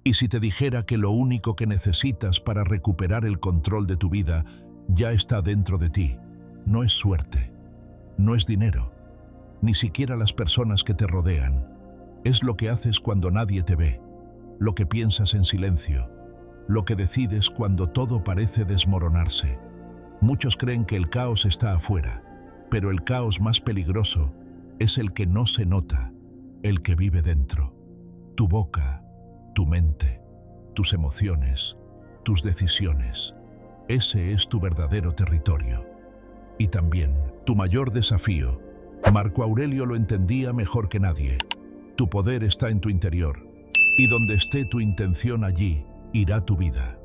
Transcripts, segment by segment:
Y si te dijera que lo único que necesitas para recuperar el control de tu vida ya está dentro de ti, no es suerte, no es dinero, ni siquiera las personas que te rodean, es lo que haces cuando nadie te ve, lo que piensas en silencio, lo que decides cuando todo parece desmoronarse. Muchos creen que el caos está afuera, pero el caos más peligroso es el que no se nota, el que vive dentro. Tu boca, tu mente, tus emociones, tus decisiones. Ese es tu verdadero territorio. Y también tu mayor desafío. Marco Aurelio lo entendía mejor que nadie. Tu poder está en tu interior, y donde esté tu intención, allí irá tu vida.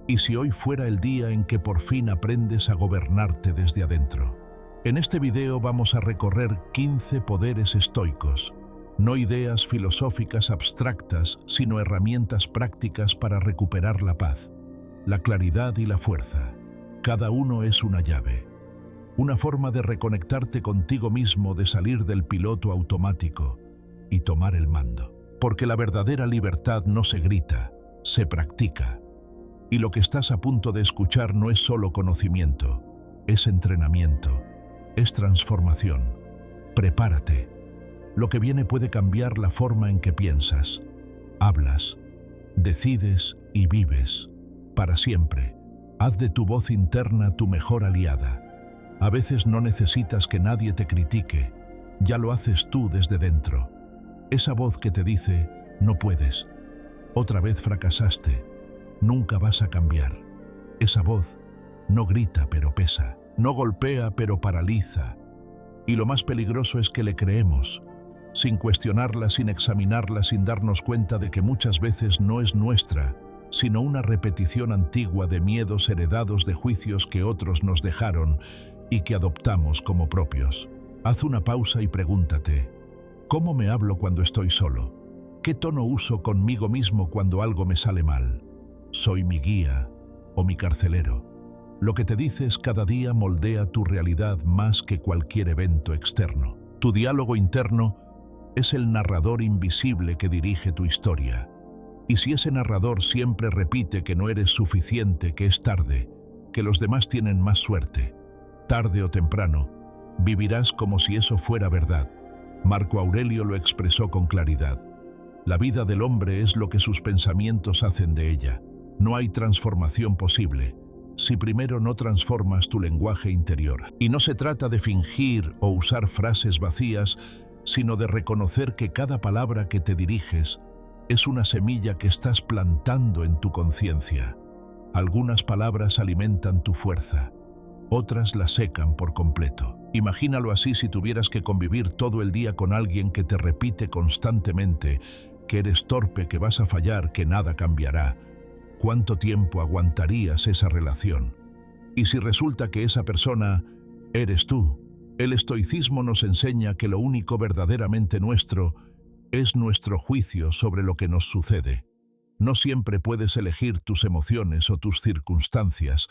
Y si hoy fuera el día en que por fin aprendes a gobernarte desde adentro. En este video vamos a recorrer 15 poderes estoicos, no ideas filosóficas abstractas, sino herramientas prácticas para recuperar la paz, la claridad y la fuerza. Cada uno es una llave, una forma de reconectarte contigo mismo, de salir del piloto automático y tomar el mando. Porque la verdadera libertad no se grita, se practica. Y lo que estás a punto de escuchar no es solo conocimiento, es entrenamiento, es transformación. Prepárate. Lo que viene puede cambiar la forma en que piensas, hablas, decides y vives. Para siempre. Haz de tu voz interna tu mejor aliada. A veces no necesitas que nadie te critique, ya lo haces tú desde dentro. Esa voz que te dice, no puedes, otra vez fracasaste, nunca vas a cambiar. Esa voz no grita pero pesa, no golpea pero paraliza. Y lo más peligroso es que le creemos, sin cuestionarla, sin examinarla, sin darnos cuenta de que muchas veces no es nuestra, sino una repetición antigua de miedos heredados, de juicios que otros nos dejaron y que adoptamos como propios. Haz una pausa y pregúntate, ¿cómo me hablo cuando estoy solo? ¿Qué tono uso conmigo mismo cuando algo me sale mal? ¿Soy mi guía o mi carcelero? Lo que te dices cada día moldea tu realidad más que cualquier evento externo. Tu diálogo interno es el narrador invisible que dirige tu historia. Y si ese narrador siempre repite que no eres suficiente, que es tarde, que los demás tienen más suerte, tarde o temprano, vivirás como si eso fuera verdad. Marco Aurelio lo expresó con claridad. La vida del hombre es lo que sus pensamientos hacen de ella. No hay transformación posible si primero no transformas tu lenguaje interior. Y no se trata de fingir o usar frases vacías, sino de reconocer que cada palabra que te diriges es una semilla que estás plantando en tu conciencia. Algunas palabras alimentan tu fuerza, otras la secan por completo. Imagínalo así: si tuvieras que convivir todo el día con alguien que te repite constantemente que eres torpe, que vas a fallar, que nada cambiará, ¿cuánto tiempo aguantarías esa relación? Y si resulta que esa persona eres tú, el estoicismo nos enseña que lo único verdaderamente nuestro es nuestro juicio sobre lo que nos sucede. No siempre puedes elegir tus emociones o tus circunstancias,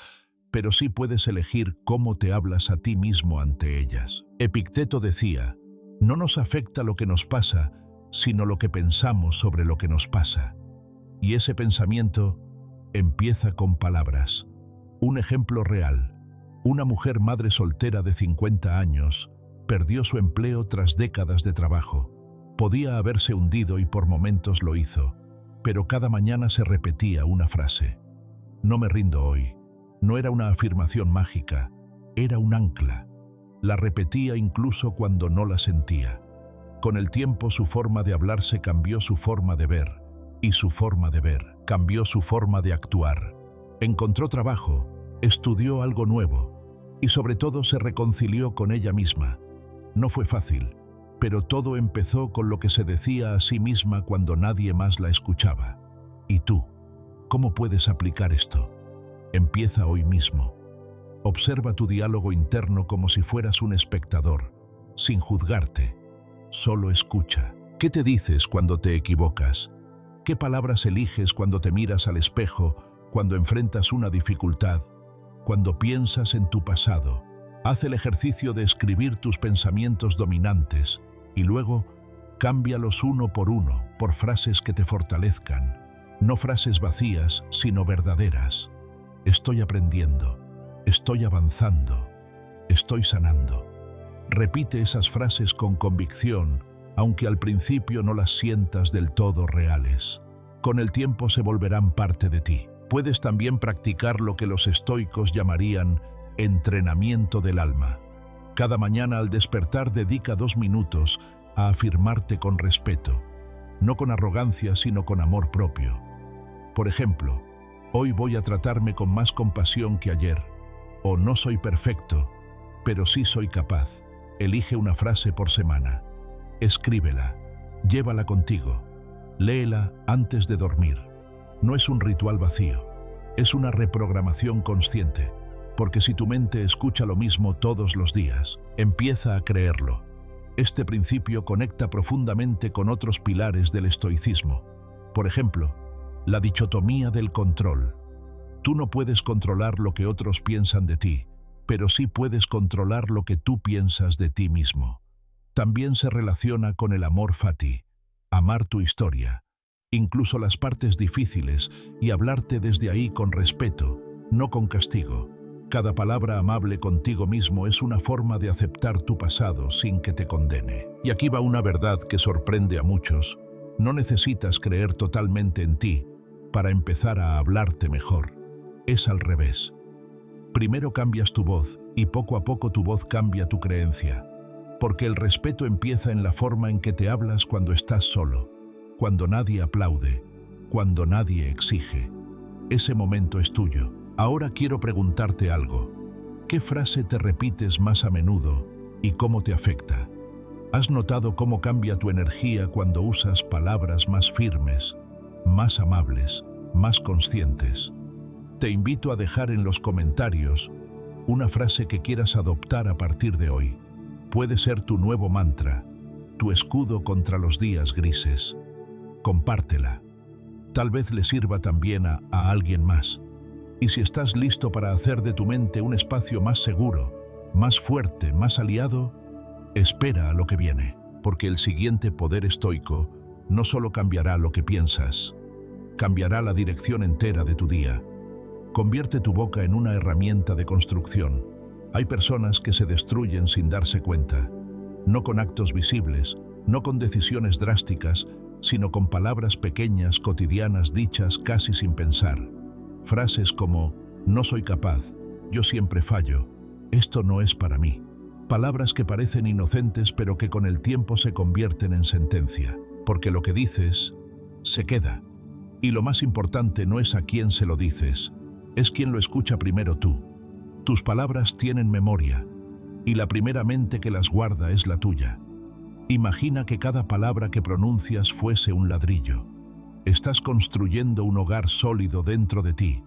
pero sí puedes elegir cómo te hablas a ti mismo ante ellas. Epicteto decía, no nos afecta lo que nos pasa, sino lo que pensamos sobre lo que nos pasa. Y ese pensamiento empieza con palabras. Un ejemplo real. Una mujer madre soltera de 50 años perdió su empleo tras décadas de trabajo. Podía haberse hundido y por momentos lo hizo, pero cada mañana se repetía una frase. No me rindo hoy. No era una afirmación mágica, era un ancla. La repetía incluso cuando no la sentía. Con el tiempo su forma de hablar se cambió, su forma de ver, y su forma de ver cambió su forma de actuar. Encontró trabajo, estudió algo nuevo, y sobre todo se reconcilió con ella misma. No fue fácil, pero todo empezó con lo que se decía a sí misma cuando nadie más la escuchaba. ¿Y tú? ¿Cómo puedes aplicar esto? Empieza hoy mismo. Observa tu diálogo interno como si fueras un espectador, sin juzgarte. Solo escucha. ¿Qué te dices cuando te equivocas? ¿Qué palabras eliges cuando te miras al espejo, cuando enfrentas una dificultad, cuando piensas en tu pasado? Haz el ejercicio de escribir tus pensamientos dominantes y luego cámbialos uno por frases que te fortalezcan. No frases vacías, sino verdaderas. Estoy aprendiendo, estoy avanzando, estoy sanando. Repite esas frases con convicción, aunque al principio no las sientas del todo reales. Con el tiempo se volverán parte de ti. Puedes también practicar lo que los estoicos llamarían entrenamiento del alma. Cada mañana al despertar dedica 2 minutos a afirmarte con respeto, no con arrogancia sino con amor propio. Por ejemplo, hoy voy a tratarme con más compasión que ayer, o no soy perfecto, pero sí soy capaz. Elige una frase por semana. Escríbela, llévala contigo, léela antes de dormir. No es un ritual vacío, es una reprogramación consciente, porque si tu mente escucha lo mismo todos los días, empieza a creerlo. Este principio conecta profundamente con otros pilares del estoicismo. Por ejemplo, la dicotomía del control. Tú no puedes controlar lo que otros piensan de ti, pero sí puedes controlar lo que tú piensas de ti mismo. También se relaciona con el amor fati, amar tu historia, incluso las partes difíciles, y hablarte desde ahí con respeto, no con castigo. Cada palabra amable contigo mismo es una forma de aceptar tu pasado sin que te condene. Y aquí va una verdad que sorprende a muchos. No necesitas creer totalmente en ti para empezar a hablarte mejor. Es al revés. Primero cambias tu voz y poco a poco tu voz cambia tu creencia. Porque el respeto empieza en la forma en que te hablas cuando estás solo, cuando nadie aplaude, cuando nadie exige. Ese momento es tuyo. Ahora quiero preguntarte algo. ¿Qué frase te repites más a menudo y cómo te afecta? ¿Has notado cómo cambia tu energía cuando usas palabras más firmes, más amables, más conscientes? Te invito a dejar en los comentarios una frase que quieras adoptar a partir de hoy. Puede ser tu nuevo mantra, tu escudo contra los días grises. Compártela. Tal vez le sirva también a alguien más. Y si estás listo para hacer de tu mente un espacio más seguro, más fuerte, más aliado, espera a lo que viene, porque el siguiente poder estoico no solo cambiará lo que piensas, cambiará la dirección entera de tu día. Convierte tu boca en una herramienta de construcción. Hay personas que se destruyen sin darse cuenta, no con actos visibles, no con decisiones drásticas, sino con palabras pequeñas, cotidianas, dichas casi sin pensar. Frases como, no soy capaz, yo siempre fallo, esto no es para mí. Palabras que parecen inocentes pero que con el tiempo se convierten en sentencia, porque lo que dices se queda. Y lo más importante no es a quién se lo dices, es quien lo escucha primero tú. Tus palabras tienen memoria, y la primera mente que las guarda es la tuya. Imagina que cada palabra que pronuncias fuese un ladrillo. ¿Estás construyendo un hogar sólido dentro de ti,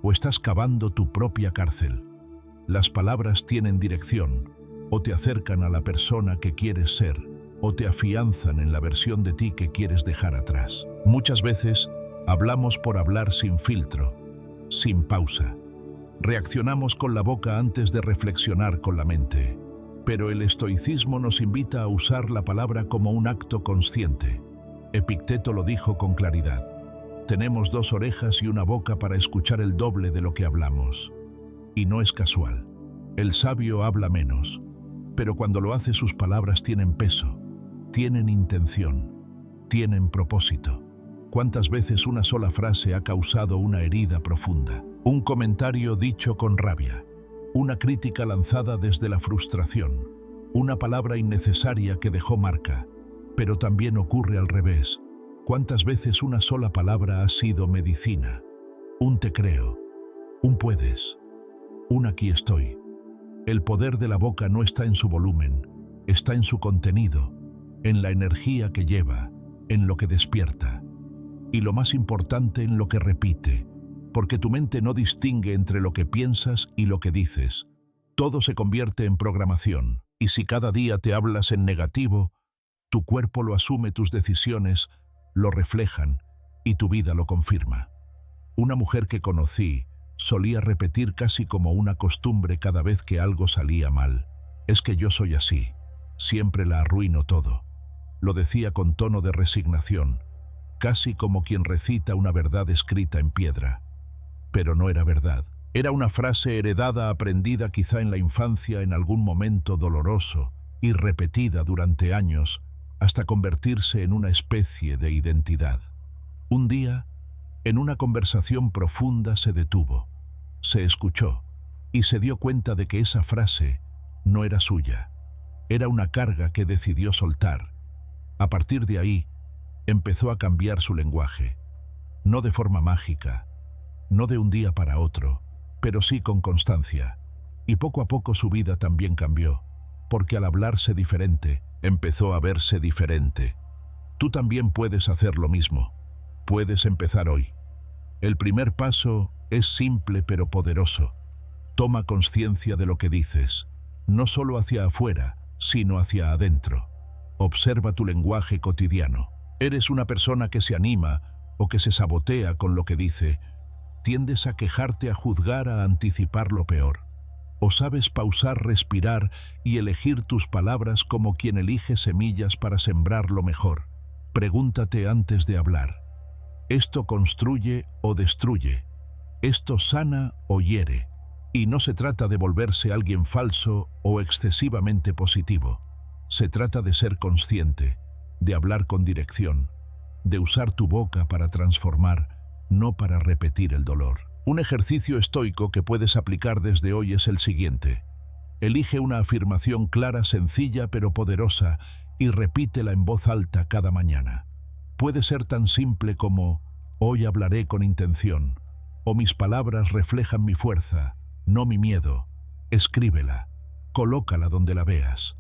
o estás cavando tu propia cárcel? Las palabras tienen dirección, o te acercan a la persona que quieres ser, o te afianzan en la versión de ti que quieres dejar atrás. Muchas veces hablamos por hablar sin filtro, sin pausa. Reaccionamos con la boca antes de reflexionar con la mente. Pero el estoicismo nos invita a usar la palabra como un acto consciente. Epicteto lo dijo con claridad. Tenemos 2 orejas y una boca para escuchar el doble de lo que hablamos. Y no es casual. El sabio habla menos, pero cuando lo hace sus palabras tienen peso, tienen intención, tienen propósito. ¿Cuántas veces una sola frase ha causado una herida profunda? Un comentario dicho con rabia, una crítica lanzada desde la frustración, una palabra innecesaria que dejó marca. Pero también ocurre al revés. ¿Cuántas veces una sola palabra ha sido medicina? Un te creo, un puedes, un aquí estoy. El poder de la boca no está en su volumen, está en su contenido, en la energía que lleva, en lo que despierta. Y lo más importante, en lo que repite, porque tu mente no distingue entre lo que piensas y lo que dices. Todo se convierte en programación, y si cada día te hablas en negativo, tu cuerpo lo asume, tus decisiones lo reflejan y tu vida lo confirma. Una mujer que conocí solía repetir casi como una costumbre cada vez que algo salía mal: es que yo soy así, siempre la arruino todo. Lo decía con tono de resignación, casi como quien recita una verdad escrita en piedra. Pero no era verdad. Era una frase heredada, aprendida quizá en la infancia en algún momento doloroso y repetida durante años hasta convertirse en una especie de identidad. Un día, en una conversación profunda, se detuvo, se escuchó y se dio cuenta de que esa frase no era suya. Era una carga que decidió soltar. A partir de ahí, empezó a cambiar su lenguaje. No de forma mágica, no de un día para otro, pero sí con constancia. Y poco a poco su vida también cambió, porque al hablarse diferente, empezó a verse diferente. Tú también puedes hacer lo mismo. Puedes empezar hoy. El primer paso es simple pero poderoso. Toma conciencia de lo que dices, no solo hacia afuera, sino hacia adentro. Observa tu lenguaje cotidiano. ¿Eres una persona que se anima o que se sabotea con lo que dice? ¿Tiendes a quejarte, a juzgar, a anticipar lo peor? ¿O sabes pausar, respirar y elegir tus palabras como quien elige semillas para sembrar lo mejor? Pregúntate antes de hablar. ¿Esto construye o destruye? ¿Esto sana o hiere? Y no se trata de volverse alguien falso o excesivamente positivo. Se trata de ser consciente, de hablar con dirección, de usar tu boca para transformar, no para repetir el dolor. Un ejercicio estoico que puedes aplicar desde hoy es el siguiente. Elige una afirmación clara, sencilla pero poderosa y repítela en voz alta cada mañana. Puede ser tan simple como «Hoy hablaré con intención» o «Mis palabras reflejan mi fuerza, no mi miedo». Escríbela, colócala donde la veas.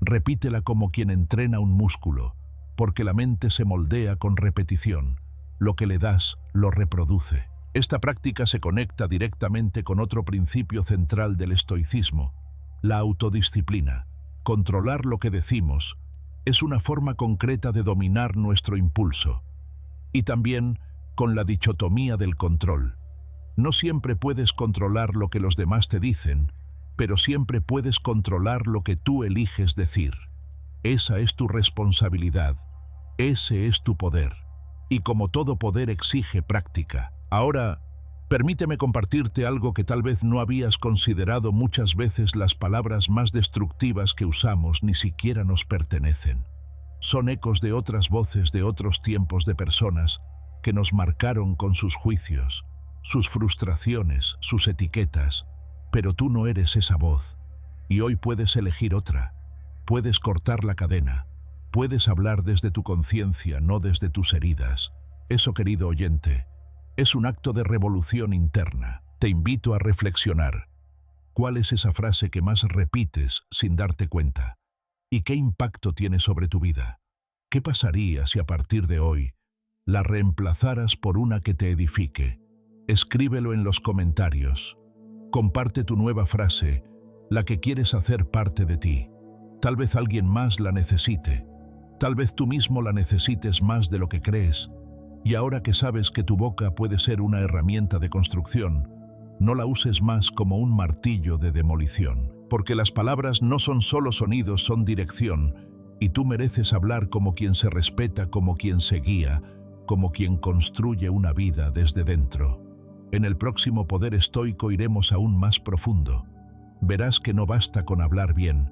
Repítela como quien entrena un músculo, porque la mente se moldea con repetición. Lo que le das, lo reproduce. Esta práctica se conecta directamente con otro principio central del estoicismo, la autodisciplina. Controlar lo que decimos es una forma concreta de dominar nuestro impulso. Y también con la dicotomía del control. No siempre puedes controlar lo que los demás te dicen, pero siempre puedes controlar lo que tú eliges decir. Esa es tu responsabilidad, ese es tu poder. Y como todo poder exige práctica. Ahora, permíteme compartirte algo que tal vez no habías considerado. Muchas veces las palabras más destructivas que usamos ni siquiera nos pertenecen. Son ecos de otras voces de otros tiempos, de personas que nos marcaron con sus juicios, sus frustraciones, sus etiquetas. Pero tú no eres esa voz, y hoy puedes elegir otra. Puedes cortar la cadena. Puedes hablar desde tu conciencia, no desde tus heridas. Eso, querido oyente, es un acto de revolución interna. Te invito a reflexionar. ¿Cuál es esa frase que más repites sin darte cuenta? ¿Y qué impacto tiene sobre tu vida? ¿Qué pasaría si a partir de hoy la reemplazaras por una que te edifique? Escríbelo en los comentarios. Comparte tu nueva frase, la que quieres hacer parte de ti. Tal vez alguien más la necesite. Tal vez tú mismo la necesites más de lo que crees. Y ahora que sabes que tu boca puede ser una herramienta de construcción, no la uses más como un martillo de demolición. Porque las palabras no son solo sonidos, son dirección. Y tú mereces hablar como quien se respeta, como quien se guía, como quien construye una vida desde dentro. En el próximo Poder Estoico iremos aún más profundo. Verás que no basta con hablar bien,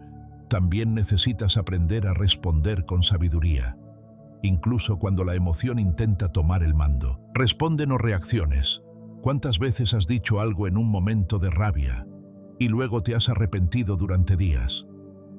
también necesitas aprender a responder con sabiduría. Incluso cuando la emoción intenta tomar el mando. Responde, no reacciones. ¿Cuántas veces has dicho algo en un momento de rabia y luego te has arrepentido durante días?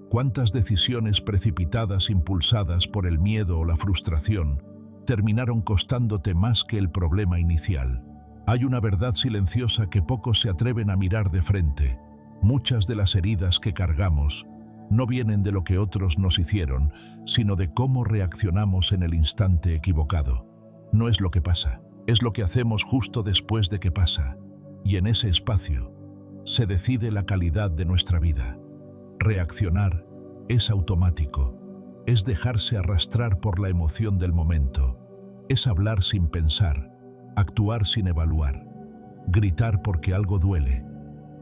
¿Cuántas decisiones precipitadas, impulsadas por el miedo o la frustración, terminaron costándote más que el problema inicial? Hay una verdad silenciosa que pocos se atreven a mirar de frente. Muchas de las heridas que cargamos no vienen de lo que otros nos hicieron, sino de cómo reaccionamos en el instante equivocado. No es lo que pasa, es lo que hacemos justo después de que pasa. Y en ese espacio se decide la calidad de nuestra vida. Reaccionar es automático, es dejarse arrastrar por la emoción del momento, es hablar sin pensar, actuar sin evaluar, gritar porque algo duele,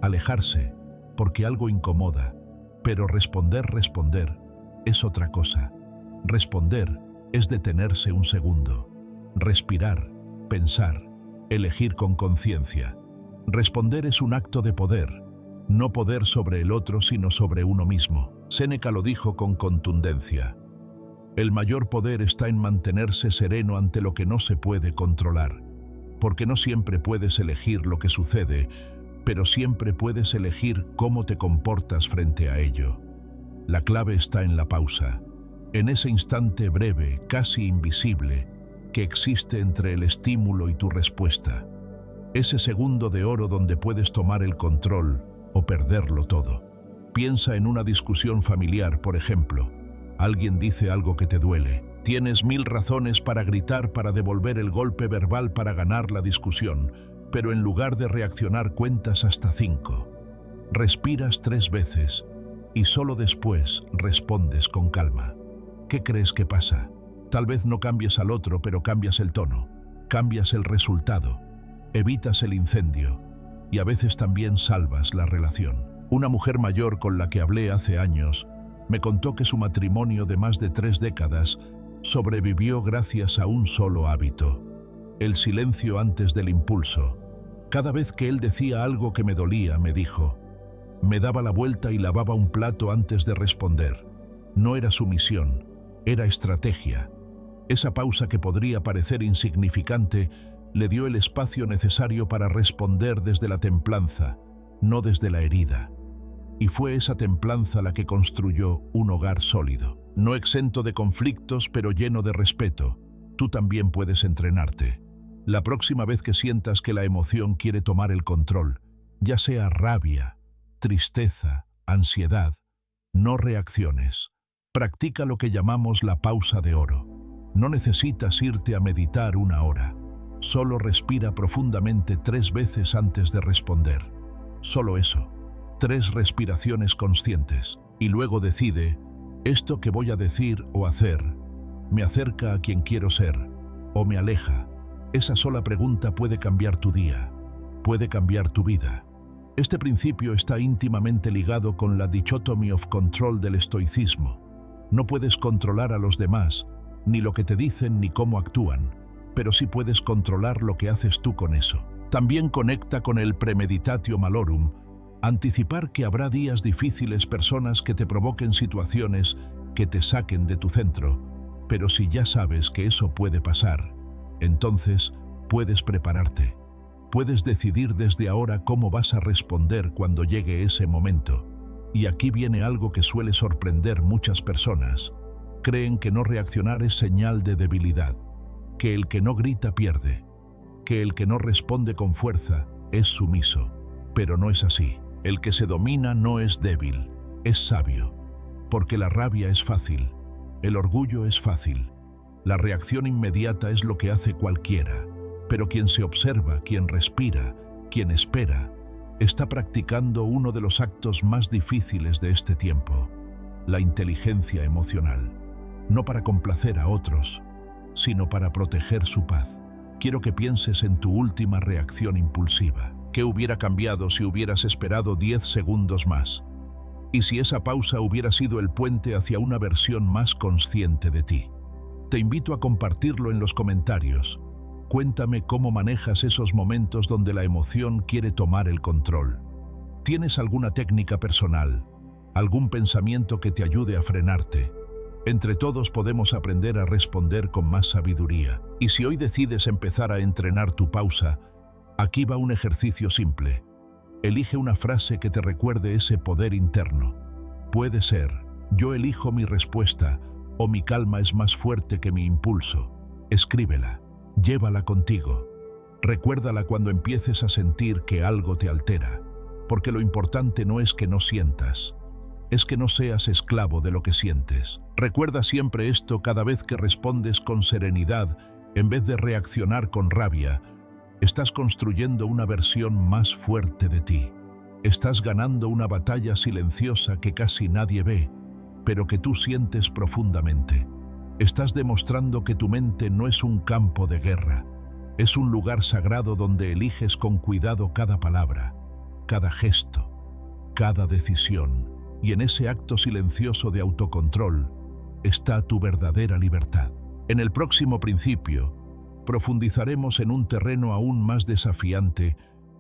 alejarse porque algo incomoda, pero responder es otra cosa. Responder es detenerse un segundo, respirar, pensar, elegir con conciencia. Responder es un acto de poder, no poder sobre el otro sino sobre uno mismo. Séneca lo dijo con contundencia. El mayor poder está en mantenerse sereno ante lo que no se puede controlar, porque no siempre puedes elegir lo que sucede, pero siempre puedes elegir cómo te comportas frente a ello. La clave está en la pausa, en ese instante breve, casi invisible, que existe entre el estímulo y tu respuesta. Ese segundo de oro donde puedes tomar el control o perderlo todo. Piensa en una discusión familiar, por ejemplo. Alguien dice algo que te duele. Tienes 1000 razones para gritar, para devolver el golpe verbal, para ganar la discusión, pero en lugar de reaccionar cuentas hasta 5. Respiras 3 veces y solo después respondes con calma. ¿Qué crees que pasa? Tal vez no cambies al otro, pero cambias el tono, cambias el resultado, evitas el incendio y a veces también salvas la relación. Una mujer mayor con la que hablé hace años me contó que su matrimonio de más de 3 décadas sobrevivió gracias a un solo hábito: el silencio antes del impulso. Cada vez que él decía algo que me dolía, me dijo, me daba la vuelta y lavaba un plato antes de responder. No era sumisión, era estrategia. Esa pausa que podría parecer insignificante le dio el espacio necesario para responder desde la templanza, no desde la herida. Y fue esa templanza la que construyó un hogar sólido, no exento de conflictos, pero lleno de respeto. Tú también puedes entrenarte. La próxima vez que sientas que la emoción quiere tomar el control, ya sea rabia, tristeza, ansiedad, no reacciones. Practica lo que llamamos la pausa de oro. No necesitas irte a meditar 1 hora. Solo respira profundamente 3 veces antes de responder. Solo eso. 3 respiraciones conscientes. Y luego decide, ¿esto que voy a decir o hacer me acerca a quien quiero ser o me aleja? Esa sola pregunta puede cambiar tu día, puede cambiar tu vida. Este principio está íntimamente ligado con la dichotomy of control del estoicismo. No puedes controlar a los demás, ni lo que te dicen ni cómo actúan, pero sí puedes controlar lo que haces tú con eso. También conecta con el premeditatio malorum, anticipar que habrá días difíciles, personas que te provoquen situaciones que te saquen de tu centro, pero si ya sabes que eso puede pasar, entonces puedes prepararte. Puedes decidir desde ahora cómo vas a responder cuando llegue ese momento. Y aquí viene algo que suele sorprender muchas personas. Creen que no reaccionar es señal de debilidad, que el que no grita pierde, que el que no responde con fuerza es sumiso. Pero no es así. El que se domina no es débil, es sabio. Porque la rabia es fácil, el orgullo es fácil, la reacción inmediata es lo que hace cualquiera. Pero quien se observa, quien respira, quien espera, está practicando uno de los actos más difíciles de este tiempo, la inteligencia emocional. No para complacer a otros, sino para proteger su paz. Quiero que pienses en tu última reacción impulsiva. ¿Qué hubiera cambiado si hubieras esperado 10 segundos más? ¿Y si esa pausa hubiera sido el puente hacia una versión más consciente de ti? Te invito a compartirlo en los comentarios. Cuéntame cómo manejas esos momentos donde la emoción quiere tomar el control. ¿Tienes alguna técnica personal? ¿Algún pensamiento que te ayude a frenarte? Entre todos podemos aprender a responder con más sabiduría. Y si hoy decides empezar a entrenar tu pausa, aquí va un ejercicio simple. Elige una frase que te recuerde ese poder interno. Puede ser, yo elijo mi respuesta, o mi calma es más fuerte que mi impulso. Escríbela. Llévala contigo. Recuérdala cuando empieces a sentir que algo te altera, porque lo importante no es que no sientas, es que no seas esclavo de lo que sientes. Recuerda siempre esto cada vez que respondes con serenidad en vez de reaccionar con rabia. Estás construyendo una versión más fuerte de ti. Estás ganando una batalla silenciosa que casi nadie ve, pero que tú sientes profundamente. Estás demostrando que tu mente no es un campo de guerra, es un lugar sagrado donde eliges con cuidado cada palabra, cada gesto, cada decisión, y en ese acto silencioso de autocontrol está tu verdadera libertad. En el próximo principio, profundizaremos en un terreno aún más desafiante,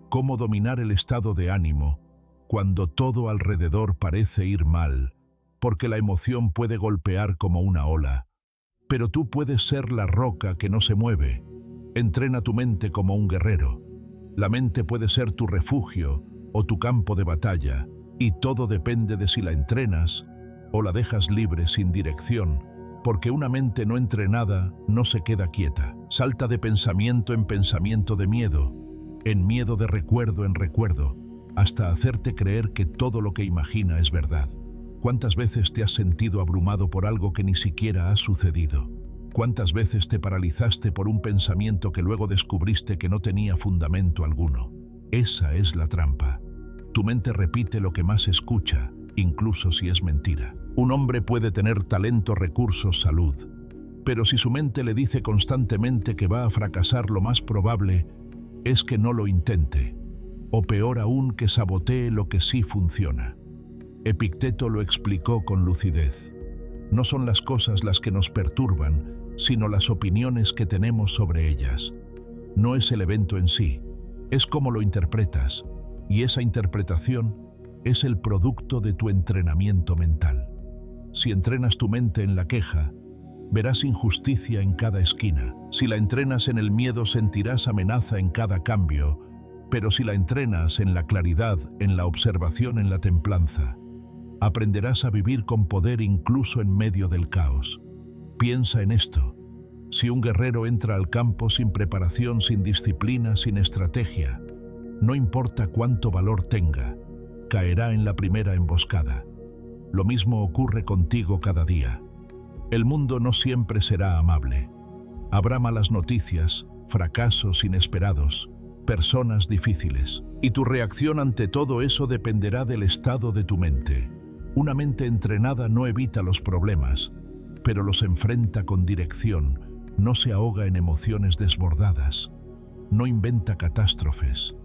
cómo dominar el estado de ánimo cuando todo alrededor parece ir mal, porque la emoción puede golpear como una ola. Pero tú puedes ser la roca que no se mueve. Entrena tu mente como un guerrero. La mente puede ser tu refugio o tu campo de batalla, y todo depende de si la entrenas o la dejas libre sin dirección, porque una mente no entrenada no se queda quieta. Salta de pensamiento en pensamiento de miedo, en miedo de recuerdo en recuerdo, hasta hacerte creer que todo lo que imagina es verdad. ¿Cuántas veces te has sentido abrumado por algo que ni siquiera ha sucedido? ¿Cuántas veces te paralizaste por un pensamiento que luego descubriste que no tenía fundamento alguno? Esa es la trampa. Tu mente repite lo que más escucha, incluso si es mentira. Un hombre puede tener talento, recursos, salud, pero si su mente le dice constantemente que va a fracasar, lo más probable es que no lo intente, o peor aún, que sabotee lo que sí funciona. Epicteto lo explicó con lucidez. No son las cosas las que nos perturban, sino las opiniones que tenemos sobre ellas. No es el evento en sí, es cómo lo interpretas, y esa interpretación es el producto de tu entrenamiento mental. Si entrenas tu mente en la queja, verás injusticia en cada esquina. Si la entrenas en el miedo, sentirás amenaza en cada cambio, pero si la entrenas en la claridad, en la observación, en la templanza, aprenderás a vivir con poder incluso en medio del caos. Piensa en esto. Si un guerrero entra al campo sin preparación, sin disciplina, sin estrategia, no importa cuánto valor tenga, caerá en la primera emboscada. Lo mismo ocurre contigo cada día. El mundo no siempre será amable. Habrá malas noticias, fracasos inesperados, personas difíciles. Y tu reacción ante todo eso dependerá del estado de tu mente. Una mente entrenada no evita los problemas, pero los enfrenta con dirección, no se ahoga en emociones desbordadas, no inventa catástrofes,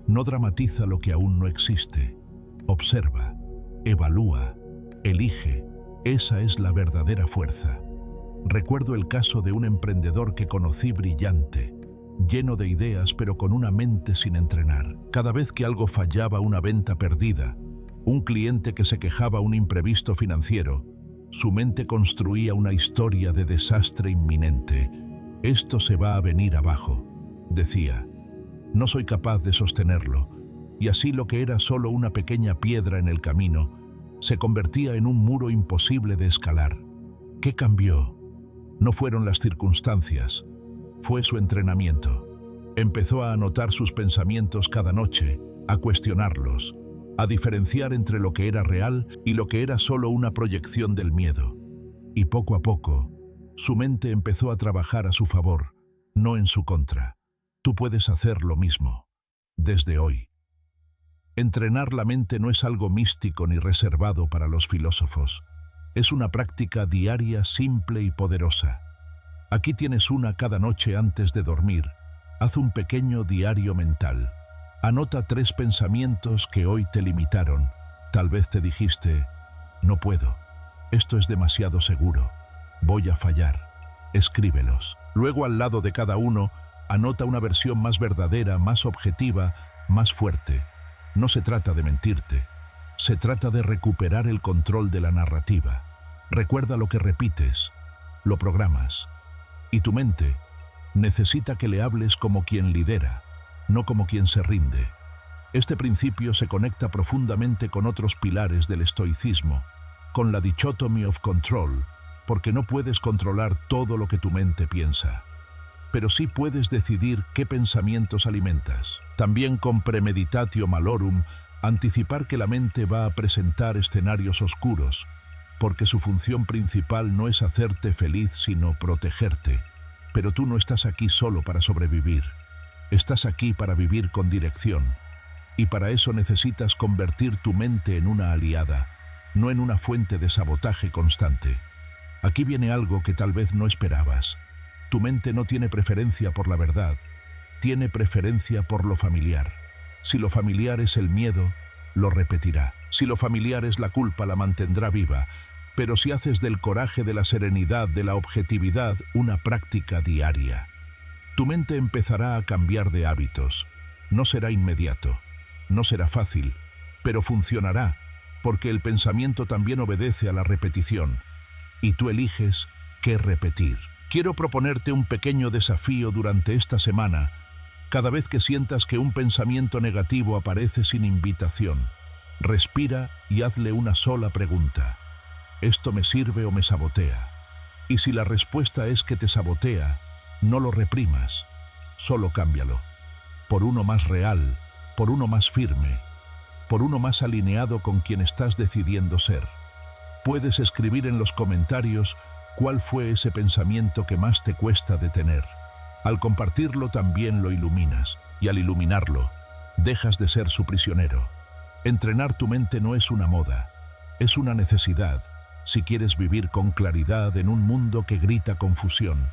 no dramatiza lo que aún no existe. Observa, evalúa, elige. Esa es la verdadera fuerza. Recuerdo el caso de un emprendedor que conocí brillante, lleno de ideas pero con una mente sin entrenar. Cada vez que algo fallaba, una venta perdida, un cliente que se quejaba, un imprevisto financiero, su mente construía una historia de desastre inminente. Esto se va a venir abajo, decía. No soy capaz de sostenerlo. Y así lo que era solo una pequeña piedra en el camino se convertía en un muro imposible de escalar. ¿Qué cambió? No fueron las circunstancias, fue su entrenamiento. Empezó a anotar sus pensamientos cada noche, a cuestionarlos, a diferenciar entre lo que era real y lo que era solo una proyección del miedo. Y poco a poco, su mente empezó a trabajar a su favor, no en su contra. Tú puedes hacer lo mismo, desde hoy. Entrenar la mente no es algo místico ni reservado para los filósofos. Es una práctica diaria, simple y poderosa. Aquí tienes una cada noche antes de dormir. Haz un pequeño diario mental. Anota 3 pensamientos que hoy te limitaron. Tal vez te dijiste, no puedo, esto es demasiado seguro, voy a fallar. Escríbelos. Luego, al lado de cada uno, anota una versión más verdadera, más objetiva, más fuerte. No se trata de mentirte, se trata de recuperar el control de la narrativa. Recuerda lo que repites, lo programas. Y tu mente necesita que le hables como quien lidera, no como quien se rinde. Este principio se conecta profundamente con otros pilares del estoicismo, con la dichotomy of control, porque no puedes controlar todo lo que tu mente piensa, pero sí puedes decidir qué pensamientos alimentas. También con premeditatio malorum, anticipar que la mente va a presentar escenarios oscuros, porque su función principal no es hacerte feliz, sino protegerte. Pero tú no estás aquí solo para sobrevivir. Estás aquí para vivir con dirección. Y para eso necesitas convertir tu mente en una aliada, no en una fuente de sabotaje constante. Aquí viene algo que tal vez no esperabas. Tu mente no tiene preferencia por la verdad, tiene preferencia por lo familiar. Si lo familiar es el miedo, lo repetirá. Si lo familiar es la culpa, la mantendrá viva. Pero si haces del coraje, de la serenidad, de la objetividad, una práctica diaria, Tu mente empezará a cambiar de hábitos. No será inmediato, no será fácil, pero funcionará, porque el pensamiento también obedece a la repetición, y tú eliges qué repetir. Quiero proponerte un pequeño desafío durante esta semana. Cada vez que sientas que un pensamiento negativo aparece sin invitación, respira y hazle una sola pregunta. ¿Esto me sirve o me sabotea? Y si la respuesta es que te sabotea, no lo reprimas, solo cámbialo. Por uno más real, por uno más firme, por uno más alineado con quien estás decidiendo ser. Puedes escribir en los comentarios cuál fue ese pensamiento que más te cuesta detener. Al compartirlo también lo iluminas, y al iluminarlo, dejas de ser su prisionero. Entrenar tu mente no es una moda, es una necesidad, si quieres vivir con claridad en un mundo que grita confusión.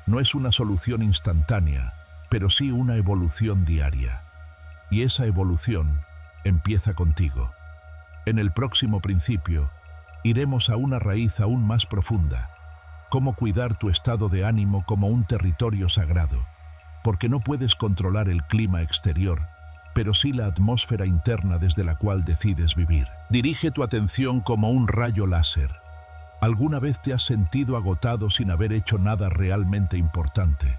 No es una solución instantánea, pero sí una evolución diaria. Y esa evolución empieza contigo. En el próximo principio, iremos a una raíz aún más profunda. Cómo cuidar tu estado de ánimo como un territorio sagrado. Porque no puedes controlar el clima exterior, pero sí la atmósfera interna desde la cual decides vivir. Dirige tu atención como un rayo láser. ¿Alguna vez te has sentido agotado sin haber hecho nada realmente importante?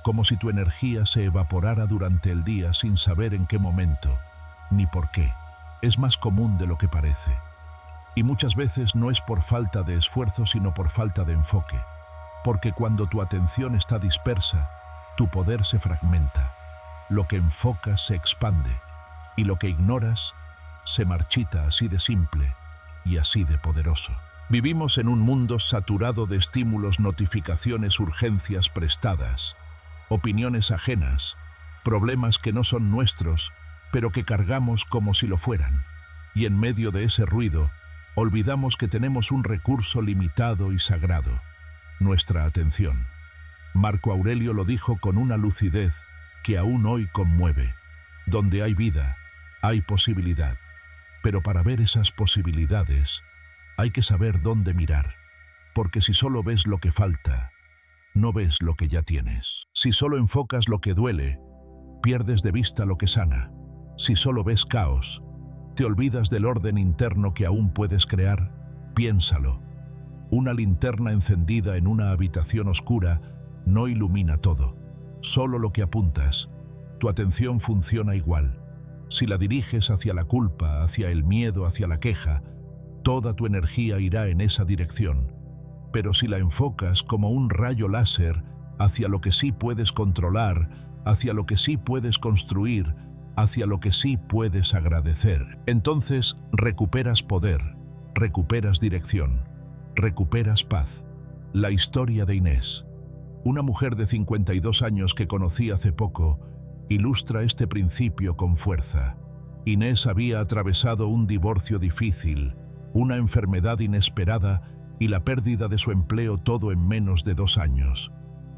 Como si tu energía se evaporara durante el día sin saber en qué momento, ni por qué. Es más común de lo que parece. Y muchas veces no es por falta de esfuerzo, sino por falta de enfoque. Porque cuando tu atención está dispersa, tu poder se fragmenta. Lo que enfocas se expande, y lo que ignoras se marchita, así de simple y así de poderoso. Vivimos en un mundo saturado de estímulos, notificaciones, urgencias prestadas, opiniones ajenas, problemas que no son nuestros, pero que cargamos como si lo fueran. Y en medio de ese ruido, olvidamos que tenemos un recurso limitado y sagrado: nuestra atención. Marco Aurelio lo dijo con una lucidez que aún hoy conmueve: donde hay vida, hay posibilidad. Pero para ver esas posibilidades, hay que saber dónde mirar, porque si solo ves lo que falta, no ves lo que ya tienes. Si solo enfocas lo que duele, pierdes de vista lo que sana. Si solo ves caos, te olvidas del orden interno que aún puedes crear. Piénsalo. Una linterna encendida en una habitación oscura no ilumina todo, solo lo que apuntas. Tu atención funciona igual. Si la diriges hacia la culpa, hacia el miedo, hacia la queja, toda tu energía irá en esa dirección. Pero si la enfocas como un rayo láser hacia lo que sí puedes controlar, hacia lo que sí puedes construir, hacia lo que sí puedes agradecer, entonces recuperas poder, recuperas dirección, recuperas paz. La historia de Inés, una mujer de 52 años que conocí hace poco, ilustra este principio con fuerza. Inés había atravesado un divorcio difícil, una enfermedad inesperada y la pérdida de su empleo, todo en menos de 2 años.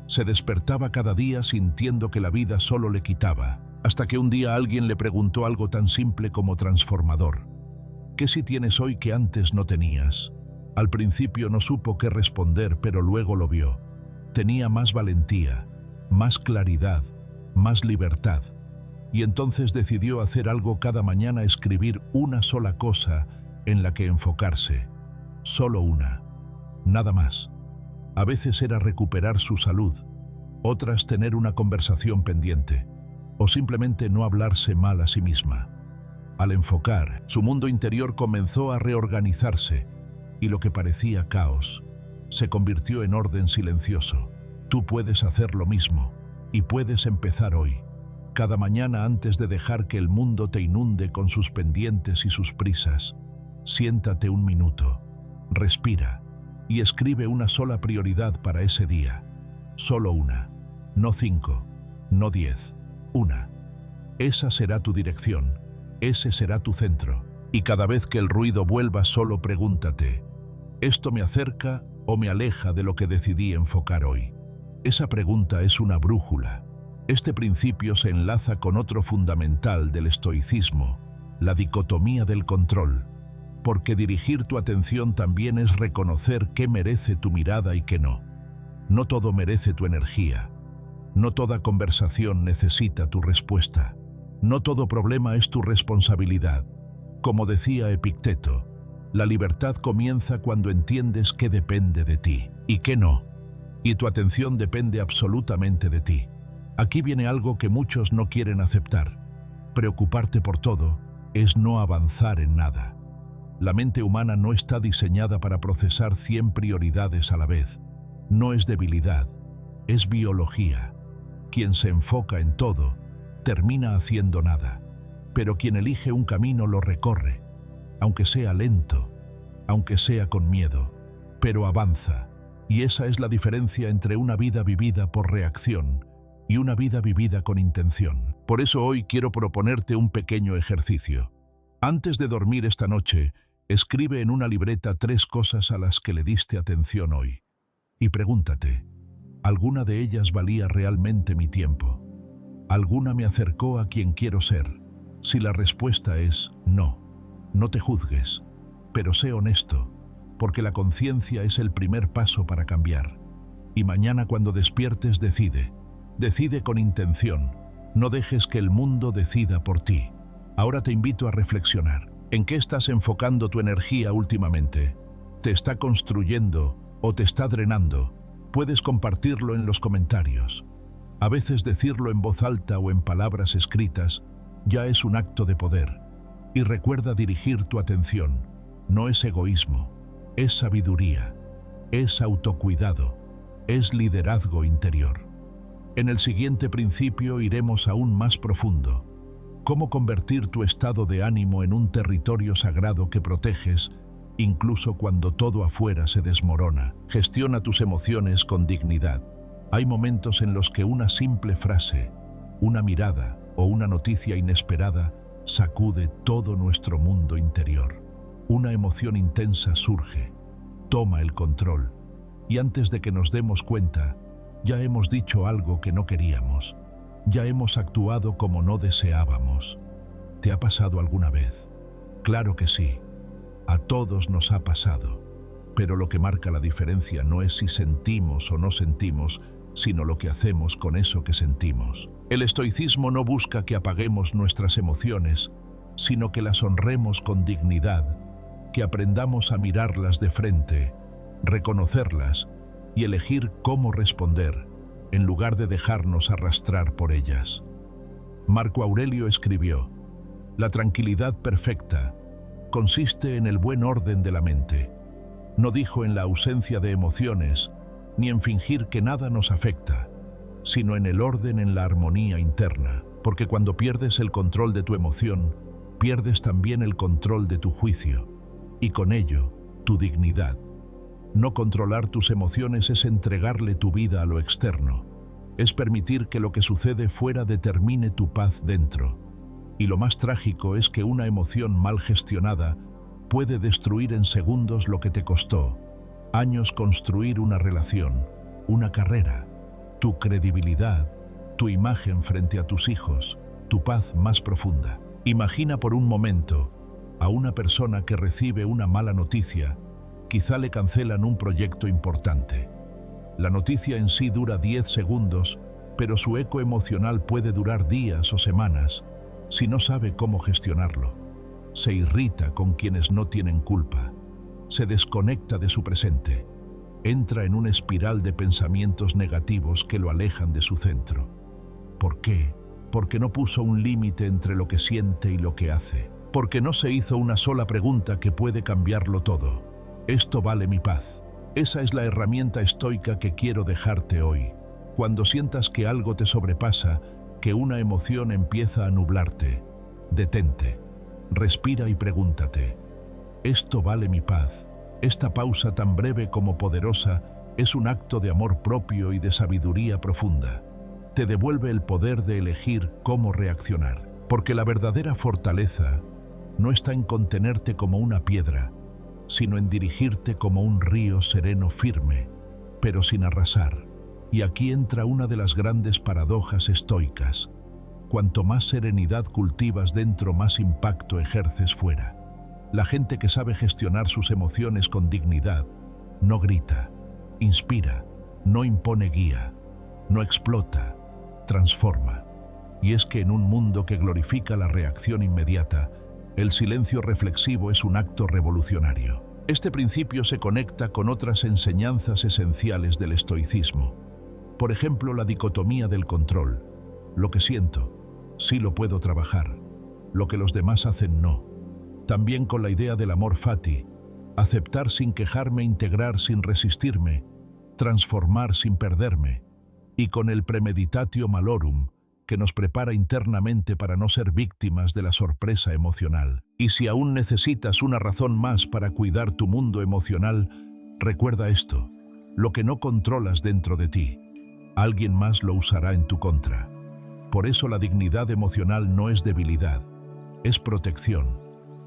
Se despertaba cada día sintiendo que la vida solo le quitaba, hasta que un día alguien le preguntó algo tan simple como transformador: ¿qué sí tienes hoy que antes no tenías? Al principio no supo qué responder, pero luego lo vio. Tenía más valentía, más claridad, más libertad. Y entonces decidió hacer algo cada mañana: escribir una sola cosa en la que enfocarse. Solo una. Nada más. A veces era recuperar su salud, otras tener una conversación pendiente, o simplemente no hablarse mal a sí misma. Al enfocar, su mundo interior comenzó a reorganizarse, y lo que parecía caos se convirtió en orden silencioso. Tú puedes hacer lo mismo, y puedes empezar hoy. Cada mañana, antes de dejar que el mundo te inunde con sus pendientes y sus prisas, siéntate un minuto, respira y escribe una sola prioridad para ese día. Solo una, no 5, no 10, una. Esa será tu dirección, ese será tu centro. Y cada vez que el ruido vuelva, solo pregúntate: ¿esto me acerca o me aleja de lo que decidí enfocar hoy? Esa pregunta es una brújula. Este principio se enlaza con otro fundamental del estoicismo: la dicotomía del control. Porque dirigir tu atención también es reconocer qué merece tu mirada y qué no. No todo merece tu energía. No toda conversación necesita tu respuesta. No todo problema es tu responsabilidad. Como decía Epicteto, la libertad comienza cuando entiendes qué depende de ti y qué no. Y tu atención depende absolutamente de ti. Aquí viene algo que muchos no quieren aceptar. Preocuparte por todo es no avanzar en nada. La mente humana no está diseñada para procesar 100 prioridades a la vez. No es debilidad, es biología. Quien se enfoca en todo, termina haciendo nada. Pero quien elige un camino lo recorre, aunque sea lento, aunque sea con miedo, pero avanza. Y esa es la diferencia entre una vida vivida por reacción y una vida vivida con intención. Por eso hoy quiero proponerte un pequeño ejercicio. Antes de dormir esta noche, escribe en una libreta 3 cosas a las que le diste atención hoy. Y pregúntate, ¿alguna de ellas valía realmente mi tiempo? ¿Alguna me acercó a quien quiero ser? Si la respuesta es no, no te juzgues, pero sé honesto, porque la conciencia es el primer paso para cambiar. Y mañana cuando despiertes decide con intención, no dejes que el mundo decida por ti. Ahora te invito a reflexionar. ¿En qué estás enfocando tu energía últimamente? ¿Te está construyendo o te está drenando? Puedes compartirlo en los comentarios. A veces decirlo en voz alta o en palabras escritas ya es un acto de poder. Y recuerda dirigir tu atención. No es egoísmo, es sabiduría, es autocuidado, es liderazgo interior. En el siguiente principio iremos aún más profundo. Cómo convertir tu estado de ánimo en un territorio sagrado que proteges, incluso cuando todo afuera se desmorona. Gestiona tus emociones con dignidad. Hay momentos en los que una simple frase, una mirada o una noticia inesperada sacude todo nuestro mundo interior. Una emoción intensa surge, toma el control, y antes de que nos demos cuenta, ya hemos dicho algo que no queríamos. Ya hemos actuado como no deseábamos. ¿Te ha pasado alguna vez? Claro que sí. A todos nos ha pasado. Pero lo que marca la diferencia no es si sentimos o no sentimos, sino lo que hacemos con eso que sentimos. El estoicismo no busca que apaguemos nuestras emociones, sino que las honremos con dignidad, que aprendamos a mirarlas de frente, reconocerlas y elegir cómo responder, en lugar de dejarnos arrastrar por ellas. Marco Aurelio escribió: «La tranquilidad perfecta consiste en el buen orden de la mente». No dijo en la ausencia de emociones, ni en fingir que nada nos afecta, sino en el orden, en la armonía interna, porque cuando pierdes el control de tu emoción, pierdes también el control de tu juicio, y con ello, tu dignidad. No controlar tus emociones es entregarle tu vida a lo externo, es permitir que lo que sucede fuera determine tu paz dentro. Y lo más trágico es que una emoción mal gestionada puede destruir en segundos lo que te costó años construir: una relación, una carrera, tu credibilidad, tu imagen frente a tus hijos, tu paz más profunda. Imagina por un momento a una persona que recibe una mala noticia. Quizá le cancelan un proyecto importante. La noticia en sí dura 10 segundos, pero su eco emocional puede durar días o semanas si no sabe cómo gestionarlo. Se irrita con quienes no tienen culpa, se desconecta de su presente, entra en una espiral de pensamientos negativos que lo alejan de su centro. ¿Por qué? Porque no puso un límite entre lo que siente y lo que hace, porque no se hizo una sola pregunta que puede cambiarlo todo. Esto vale mi paz. Esa es la herramienta estoica que quiero dejarte hoy. Cuando sientas que algo te sobrepasa, que una emoción empieza a nublarte, detente, respira y pregúntate: ¿esto vale mi paz? Esta pausa tan breve como poderosa es un acto de amor propio y de sabiduría profunda. Te devuelve el poder de elegir cómo reaccionar, porque la verdadera fortaleza no está en contenerte como una piedra, sino en dirigirte como un río sereno, firme, pero sin arrasar. Y aquí entra una de las grandes paradojas estoicas. Cuanto más serenidad cultivas dentro, más impacto ejerces fuera. La gente que sabe gestionar sus emociones con dignidad no grita, inspira, no impone guía, no explota, transforma. Y es que en un mundo que glorifica la reacción inmediata, el silencio reflexivo es un acto revolucionario. Este principio se conecta con otras enseñanzas esenciales del estoicismo. Por ejemplo, la dicotomía del control. Lo que siento, sí lo puedo trabajar. Lo que los demás hacen, no. También con la idea del amor fati, aceptar sin quejarme, integrar sin resistirme, transformar sin perderme, y con el premeditatio malorum, que nos prepara internamente para no ser víctimas de la sorpresa emocional. Y si aún necesitas una razón más para cuidar tu mundo emocional, recuerda esto: lo que no controlas dentro de ti, alguien más lo usará en tu contra. Por eso la dignidad emocional no es debilidad, es protección,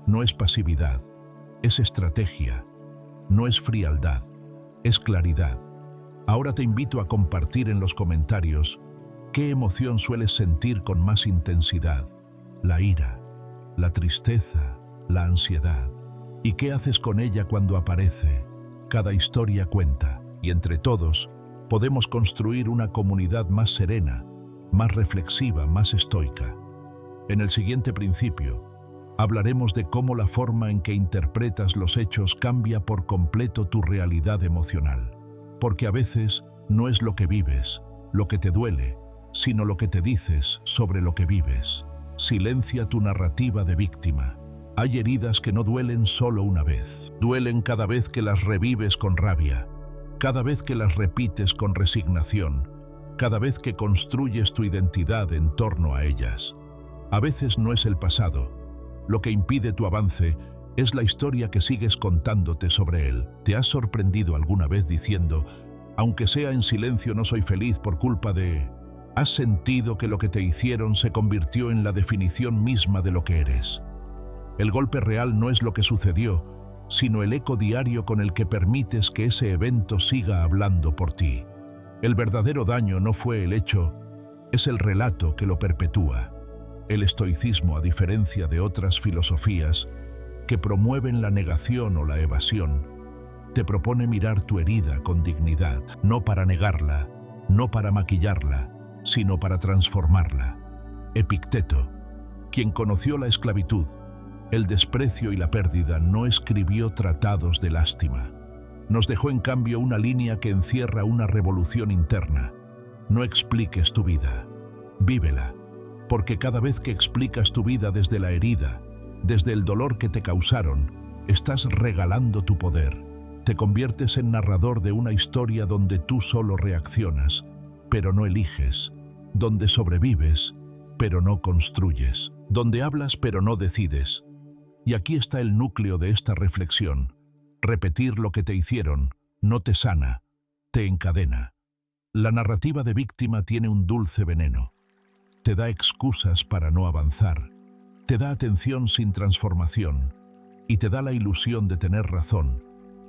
no es pasividad, es estrategia, no es frialdad, es claridad. Ahora te invito a compartir en los comentarios qué emoción sueles sentir con más intensidad: la ira, la tristeza, la ansiedad. ¿Y qué haces con ella cuando aparece? Cada historia cuenta, y entre todos podemos construir una comunidad más serena, más reflexiva, más estoica. En el siguiente principio, hablaremos de cómo la forma en que interpretas los hechos cambia por completo tu realidad emocional. Porque a veces no es lo que vives, lo que te duele, sino lo que te dices sobre lo que vives. Silencia tu narrativa de víctima. Hay heridas que no duelen solo una vez. Duelen cada vez que las revives con rabia, cada vez que las repites con resignación, cada vez que construyes tu identidad en torno a ellas. A veces no es el pasado. Lo que impide tu avance es la historia que sigues contándote sobre él. ¿Te has sorprendido alguna vez diciendo, aunque sea en silencio, no soy feliz por culpa de...? ¿Has sentido que lo que te hicieron se convirtió en la definición misma de lo que eres? El golpe real no es lo que sucedió, sino el eco diario con el que permites que ese evento siga hablando por ti. El verdadero daño no fue el hecho, es el relato que lo perpetúa. El estoicismo, a diferencia de otras filosofías que promueven la negación o la evasión, te propone mirar tu herida con dignidad, no para negarla, no para maquillarla, sino para transformarla. Epicteto, quien conoció la esclavitud, el desprecio y la pérdida, no escribió tratados de lástima. Nos dejó en cambio una línea que encierra una revolución interna. No expliques tu vida, vívela, porque cada vez que explicas tu vida desde la herida, desde el dolor que te causaron, estás regalando tu poder. Te conviertes en narrador de una historia donde tú solo reaccionas, pero no eliges, donde sobrevives, pero no construyes, donde hablas pero no decides. Y aquí está el núcleo de esta reflexión. Repetir lo que te hicieron no te sana, te encadena. La narrativa de víctima tiene un dulce veneno. Te da excusas para no avanzar, te da atención sin transformación y te da la ilusión de tener razón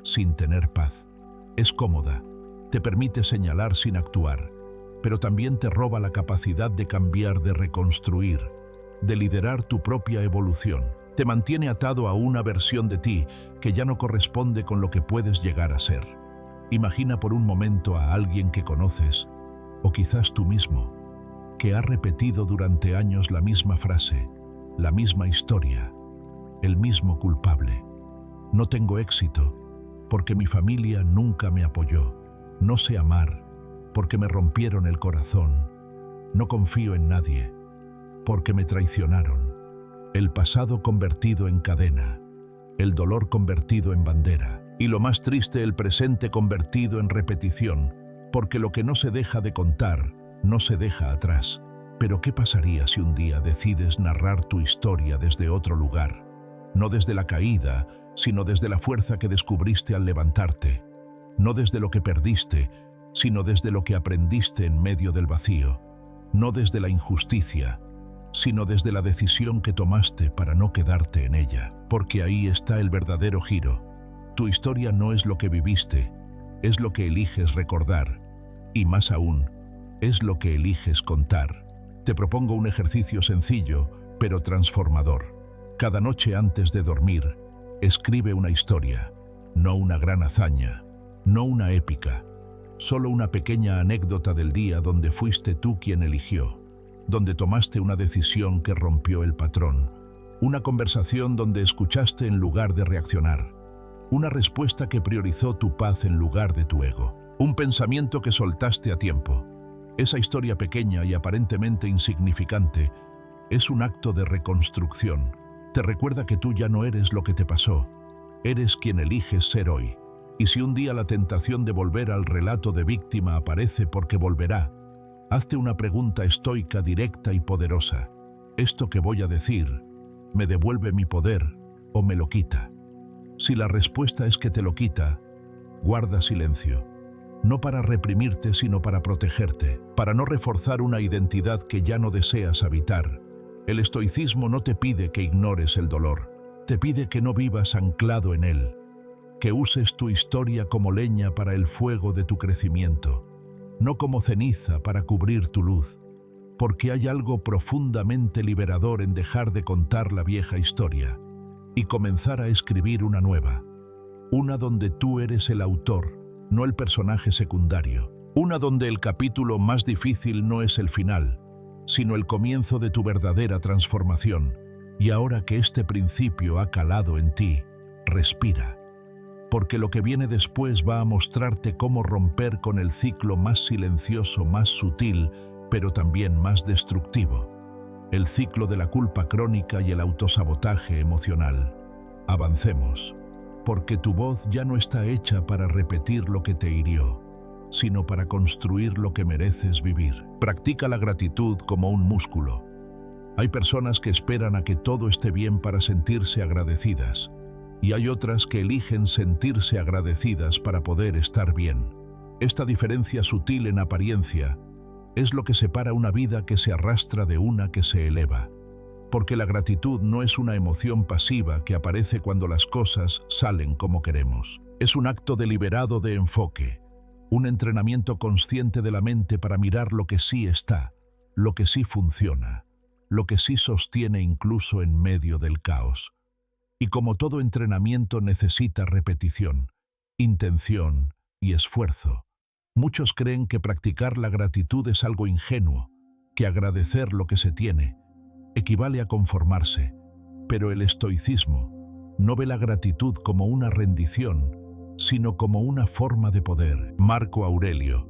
sin tener paz. Es cómoda, te permite señalar sin actuar, pero también te roba la capacidad de cambiar, de reconstruir, de liderar tu propia evolución. Te mantiene atado a una versión de ti que ya no corresponde con lo que puedes llegar a ser. Imagina por un momento a alguien que conoces, o quizás tú mismo, que ha repetido durante años la misma frase, la misma historia, el mismo culpable. No tengo éxito porque mi familia nunca me apoyó. No sé amar porque me rompieron el corazón. No confío en nadie porque me traicionaron. El pasado convertido en cadena, el dolor convertido en bandera, y lo más triste, el presente convertido en repetición, porque lo que no se deja de contar no se deja atrás. Pero ¿qué pasaría si un día decides narrar tu historia desde otro lugar? No desde la caída, sino desde la fuerza que descubriste al levantarte. No desde lo que perdiste, sino desde lo que aprendiste en medio del vacío. No desde la injusticia, sino desde la decisión que tomaste para no quedarte en ella. Porque ahí está el verdadero giro. Tu historia no es lo que viviste, es lo que eliges recordar. Y más aún, es lo que eliges contar. Te propongo un ejercicio sencillo, pero transformador. Cada noche antes de dormir, escribe una historia, no una gran hazaña, no una épica, Solo una pequeña anécdota del día donde fuiste tú quien eligió, donde tomaste una decisión que rompió el patrón, una conversación donde escuchaste en lugar de reaccionar, una respuesta que priorizó tu paz en lugar de tu ego, un pensamiento que soltaste a tiempo. Esa historia pequeña y aparentemente insignificante es un acto de reconstrucción. Te recuerda que tú ya no eres lo que te pasó, eres quien eliges ser hoy. Y si un día la tentación de volver al relato de víctima aparece, porque volverá, hazte una pregunta estoica, directa y poderosa. ¿Esto que voy a decir me devuelve mi poder o me lo quita? Si la respuesta es que te lo quita, guarda silencio. No para reprimirte, sino para protegerte, para no reforzar una identidad que ya no deseas habitar. El estoicismo no te pide que ignores el dolor, te pide que no vivas anclado en él, que uses tu historia como leña para el fuego de tu crecimiento, no como ceniza para cubrir tu luz, porque hay algo profundamente liberador en dejar de contar la vieja historia y comenzar a escribir una nueva, una donde tú eres el autor, no el personaje secundario, una donde el capítulo más difícil no es el final, sino el comienzo de tu verdadera transformación. Y ahora que este principio ha calado en ti, respira, porque lo que viene después va a mostrarte cómo romper con el ciclo más silencioso, más sutil, pero también más destructivo, el ciclo de la culpa crónica y el autosabotaje emocional. Avancemos, porque tu voz ya no está hecha para repetir lo que te hirió, sino para construir lo que mereces vivir. Practica la gratitud como un músculo. Hay personas que esperan a que todo esté bien para sentirse agradecidas, y hay otras que eligen sentirse agradecidas para poder estar bien. Esta diferencia sutil en apariencia es lo que separa una vida que se arrastra de una que se eleva, porque la gratitud no es una emoción pasiva que aparece cuando las cosas salen como queremos. Es un acto deliberado de enfoque, un entrenamiento consciente de la mente para mirar lo que sí está, lo que sí funciona, lo que sí sostiene incluso en medio del caos. Y como todo entrenamiento necesita repetición, intención y esfuerzo, muchos creen que practicar la gratitud es algo ingenuo, que agradecer lo que se tiene equivale a conformarse, pero el estoicismo no ve la gratitud como una rendición, sino como una forma de poder. Marco Aurelio,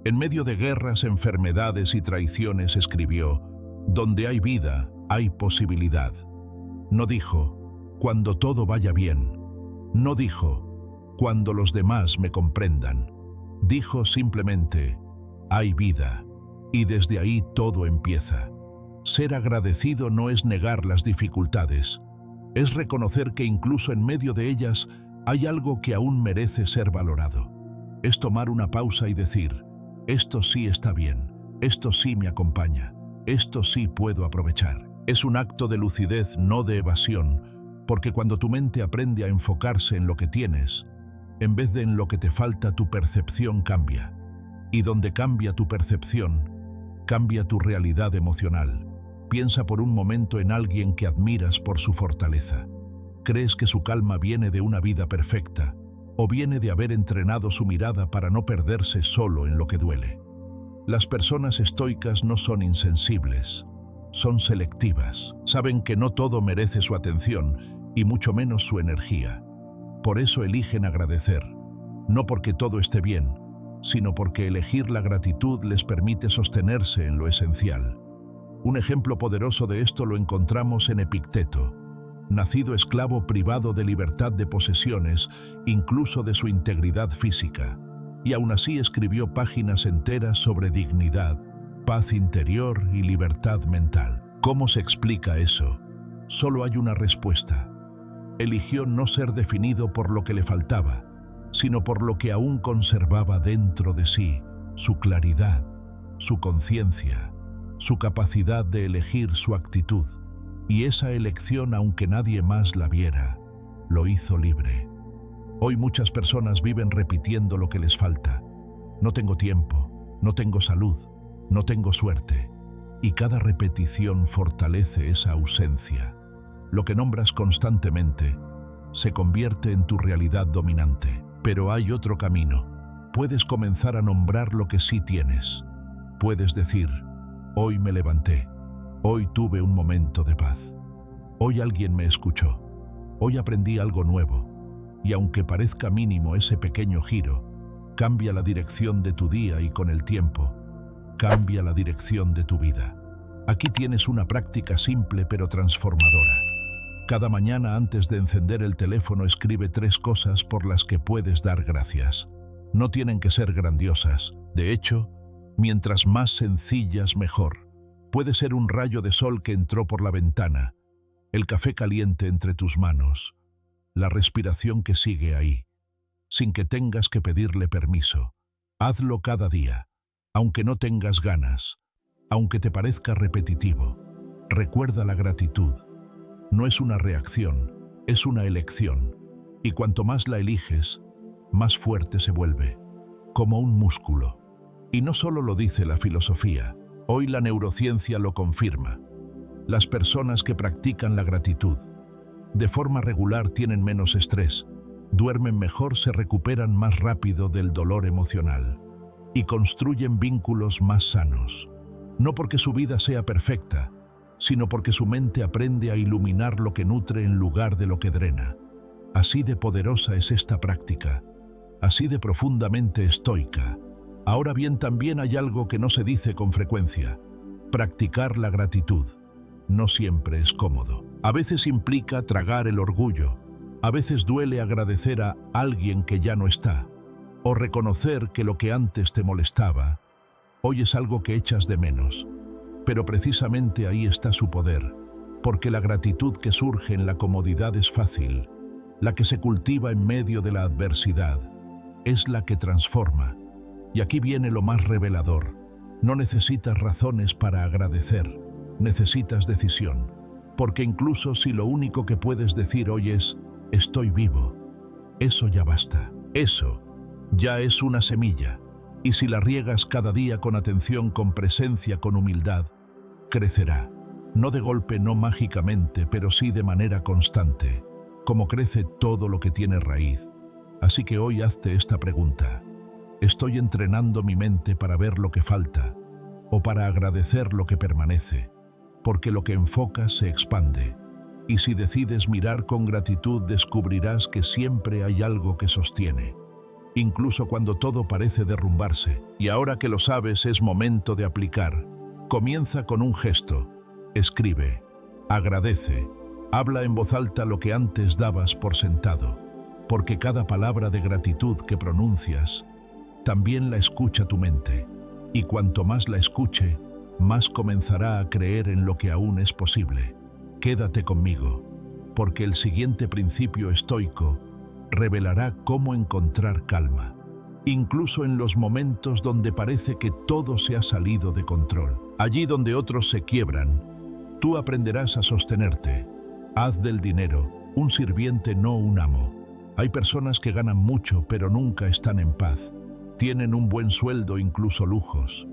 en medio de guerras, enfermedades y traiciones, escribió: donde hay vida, hay posibilidad. No dijo, cuando todo vaya bien. No dijo, cuando los demás me comprendan. Dijo simplemente, hay vida, y desde ahí todo empieza. Ser agradecido no es negar las dificultades, es reconocer que incluso en medio de ellas hay algo que aún merece ser valorado. Es tomar una pausa y decir, esto sí está bien, esto sí me acompaña, esto sí puedo aprovechar. Es un acto de lucidez, no de evasión, porque cuando tu mente aprende a enfocarse en lo que tienes, en vez de en lo que te falta, tu percepción cambia. Y donde cambia tu percepción, cambia tu realidad emocional. Piensa por un momento en alguien que admiras por su fortaleza. ¿Crees que su calma viene de una vida perfecta o viene de haber entrenado su mirada para no perderse solo en lo que duele? Las personas estoicas no son insensibles, son selectivas. Saben que no todo merece su atención y mucho menos su energía. Por eso eligen agradecer, no porque todo esté bien, sino porque elegir la gratitud les permite sostenerse en lo esencial. Un ejemplo poderoso de esto lo encontramos en Epicteto, nacido esclavo, privado de libertad de posesiones, incluso de su integridad física, y aún así escribió páginas enteras sobre dignidad, paz interior y libertad mental. ¿Cómo se explica eso? Solo hay una respuesta. Eligió no ser definido por lo que le faltaba, sino por lo que aún conservaba dentro de sí, su claridad, su conciencia, su capacidad de elegir su actitud. Y esa elección, aunque nadie más la viera, lo hizo libre. Hoy muchas personas viven repitiendo lo que les falta. No tengo tiempo, no tengo salud, no tengo suerte. Y cada repetición fortalece esa ausencia. Lo que nombras constantemente se convierte en tu realidad dominante. Pero hay otro camino. Puedes comenzar a nombrar lo que sí tienes. Puedes decir, hoy me levanté, hoy tuve un momento de paz, hoy alguien me escuchó, hoy aprendí algo nuevo, y aunque parezca mínimo ese pequeño giro, cambia la dirección de tu día y con el tiempo, cambia la dirección de tu vida. Aquí tienes una práctica simple pero transformadora. Cada mañana antes de encender el teléfono escribe 3 cosas por las que puedes dar gracias. No tienen que ser grandiosas. De hecho, mientras más sencillas, mejor. Puede ser un rayo de sol que entró por la ventana, el café caliente entre tus manos, la respiración que sigue ahí, sin que tengas que pedirle permiso. Hazlo cada día, aunque no tengas ganas, aunque te parezca repetitivo. Recuerda la gratitud. No es una reacción, es una elección. Y cuanto más la eliges, más fuerte se vuelve, como un músculo. Y no solo lo dice la filosofía, hoy la neurociencia lo confirma. Las personas que practican la gratitud de forma regular tienen menos estrés, duermen mejor, se recuperan más rápido del dolor emocional y construyen vínculos más sanos. No porque su vida sea perfecta, sino porque su mente aprende a iluminar lo que nutre en lugar de lo que drena. Así de poderosa es esta práctica, así de profundamente estoica. Ahora bien, también hay algo que no se dice con frecuencia: practicar la gratitud. No siempre es cómodo. A veces implica tragar el orgullo. A veces duele agradecer a alguien que ya no está, o reconocer que lo que antes te molestaba, hoy es algo que echas de menos. Pero precisamente ahí está su poder, porque la gratitud que surge en la comodidad es fácil, la que se cultiva en medio de la adversidad, es la que transforma. Y aquí viene lo más revelador: no necesitas razones para agradecer, necesitas decisión. Porque incluso si lo único que puedes decir hoy es, estoy vivo, eso ya basta. Eso ya es una semilla. Y si la riegas cada día con atención, con presencia, con humildad, crecerá. No de golpe, no mágicamente, pero sí de manera constante, como crece todo lo que tiene raíz. Así que hoy hazte esta pregunta: ¿estoy entrenando mi mente para ver lo que falta o para agradecer lo que permanece? Porque lo que enfocas se expande. Y si decides mirar con gratitud, descubrirás que siempre hay algo que sostiene, incluso cuando todo parece derrumbarse. Y ahora que lo sabes, es momento de aplicar. Comienza con un gesto. Escribe, agradece, habla en voz alta lo que antes dabas por sentado, porque cada palabra de gratitud que pronuncias, también la escucha tu mente. Y cuanto más la escuche, más comenzará a creer en lo que aún es posible. Quédate conmigo, porque el siguiente principio estoico revelará cómo encontrar calma, incluso en los momentos donde parece que todo se ha salido de control. Allí donde otros se quiebran, tú aprenderás a sostenerte. Haz del dinero un sirviente, no un amo. Hay personas que ganan mucho pero nunca están en paz. Tienen un buen sueldo, incluso lujos,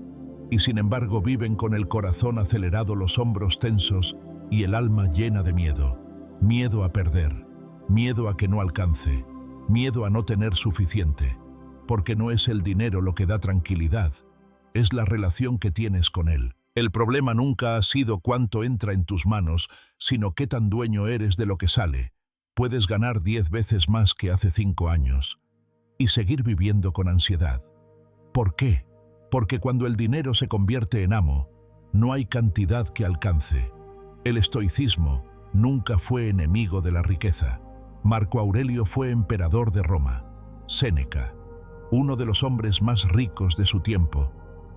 y sin embargo viven con el corazón acelerado, los hombros tensos y el alma llena de miedo. Miedo a perder, miedo a que no alcance, miedo a no tener suficiente. Porque no es el dinero lo que da tranquilidad, es la relación que tienes con él. El problema nunca ha sido cuánto entra en tus manos, sino qué tan dueño eres de lo que sale. Puedes ganar 10 veces más que hace 5 años y seguir viviendo con ansiedad. ¿Por qué? Porque cuando el dinero se convierte en amo, no hay cantidad que alcance. El estoicismo nunca fue enemigo de la riqueza. Marco Aurelio fue emperador de Roma. Séneca, uno de los hombres más ricos de su tiempo,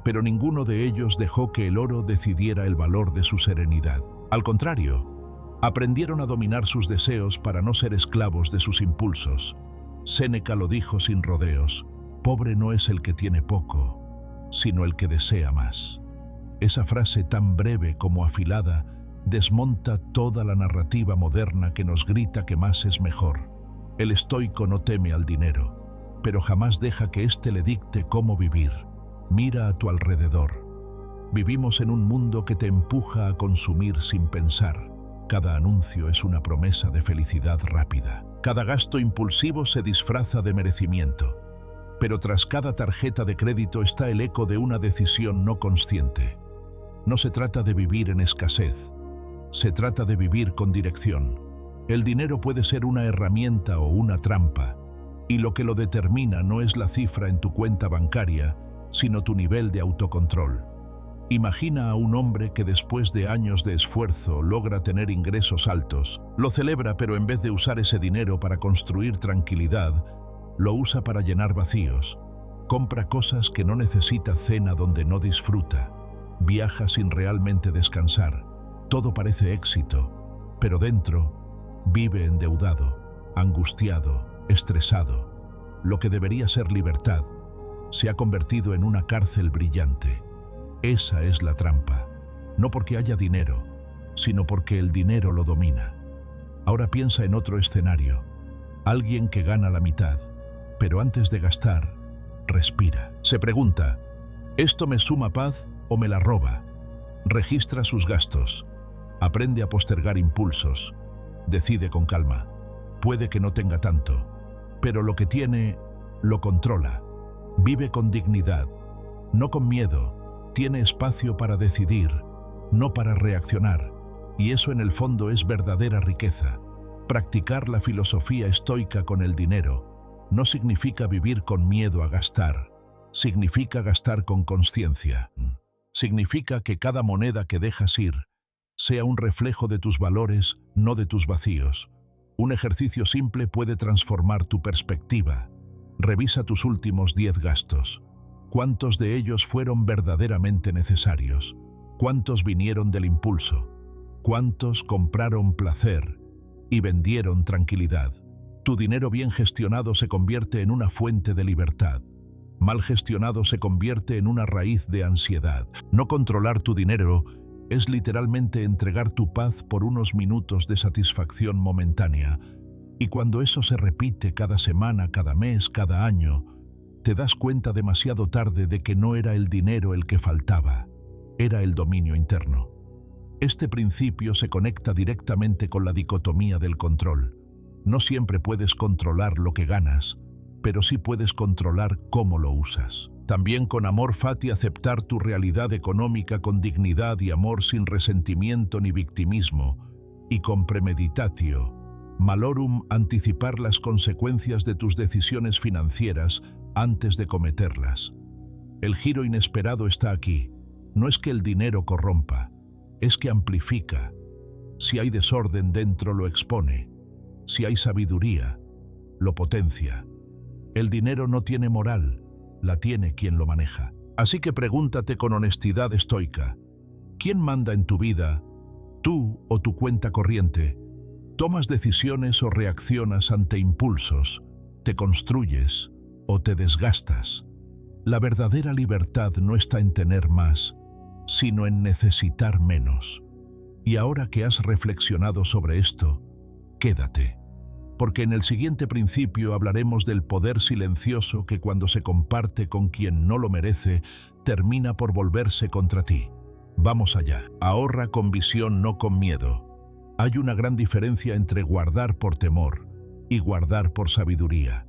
pero ninguno de ellos dejó que el oro decidiera el valor de su serenidad. Al contrario, aprendieron a dominar sus deseos para no ser esclavos de sus impulsos. Séneca lo dijo sin rodeos: pobre no es el que tiene poco, sino el que desea más. Esa frase, tan breve como afilada, desmonta toda la narrativa moderna que nos grita que más es mejor. El estoico no teme al dinero, pero jamás deja que éste le dicte cómo vivir. Mira a tu alrededor. Vivimos en un mundo que te empuja a consumir sin pensar. Cada anuncio es una promesa de felicidad rápida. Cada gasto impulsivo se disfraza de merecimiento. pero tras cada tarjeta de crédito está el eco de una decisión no consciente. No se trata de vivir en escasez, se trata de vivir con dirección. El dinero puede ser una herramienta o una trampa, y lo que lo determina no es la cifra en tu cuenta bancaria, sino tu nivel de autocontrol. Imagina a un hombre que después de años de esfuerzo logra tener ingresos altos. Lo celebra, pero en vez de usar ese dinero para construir tranquilidad, lo usa para llenar vacíos. Compra cosas que no necesita, cena donde no disfruta, viaja sin realmente descansar. Todo parece éxito, pero dentro vive endeudado, angustiado, estresado. Lo que debería ser libertad se ha convertido en una cárcel brillante. Esa es la trampa, no porque haya dinero, sino porque el dinero lo domina. Ahora piensa en otro escenario, alguien que gana la mitad, pero antes de gastar, respira. Se pregunta, ¿esto me suma paz o me la roba? Registra sus gastos, aprende a postergar impulsos, decide con calma. Puede que no tenga tanto, pero lo que tiene, lo controla. Vive con dignidad, no con miedo. Tiene espacio para decidir, no para reaccionar, y eso en el fondo es verdadera riqueza. Practicar la filosofía estoica con el dinero no significa vivir con miedo a gastar, significa gastar con conciencia. Significa que cada moneda que dejas ir sea un reflejo de tus valores, no de tus vacíos. Un ejercicio simple puede transformar tu perspectiva. Revisa tus últimos 10 gastos. ¿Cuántos de ellos fueron verdaderamente necesarios? ¿Cuántos vinieron del impulso? ¿Cuántos compraron placer y vendieron tranquilidad? Tu dinero bien gestionado se convierte en una fuente de libertad. Mal gestionado se convierte en una raíz de ansiedad. No controlar tu dinero es literalmente entregar tu paz por unos minutos de satisfacción momentánea. Y cuando eso se repite cada semana, cada mes, cada año, te das cuenta demasiado tarde de que no era el dinero el que faltaba, era el dominio interno. Este principio se conecta directamente con la dicotomía del control. No siempre puedes controlar lo que ganas, pero sí puedes controlar cómo lo usas. También con amor fati aceptar tu realidad económica con dignidad y amor sin resentimiento ni victimismo, y con premeditatio, malorum anticipar las consecuencias de tus decisiones financieras antes de cometerlas. El giro inesperado está aquí. No es que el dinero corrompa, es que amplifica. Si hay desorden dentro, lo expone. Si hay sabiduría, lo potencia. El dinero no tiene moral, la tiene quien lo maneja. Así que pregúntate con honestidad estoica, ¿quién manda en tu vida? ¿Tú o tu cuenta corriente? ¿Tomas decisiones o reaccionas ante impulsos? ¿Te construyes o te desgastas? La verdadera libertad no está en tener más, sino en necesitar menos. Y ahora que has reflexionado sobre esto, quédate, porque en el siguiente principio hablaremos del poder silencioso que cuando se comparte con quien no lo merece, termina por volverse contra ti. Vamos allá. Ahorra con visión, no con miedo. Hay una gran diferencia entre guardar por temor y guardar por sabiduría.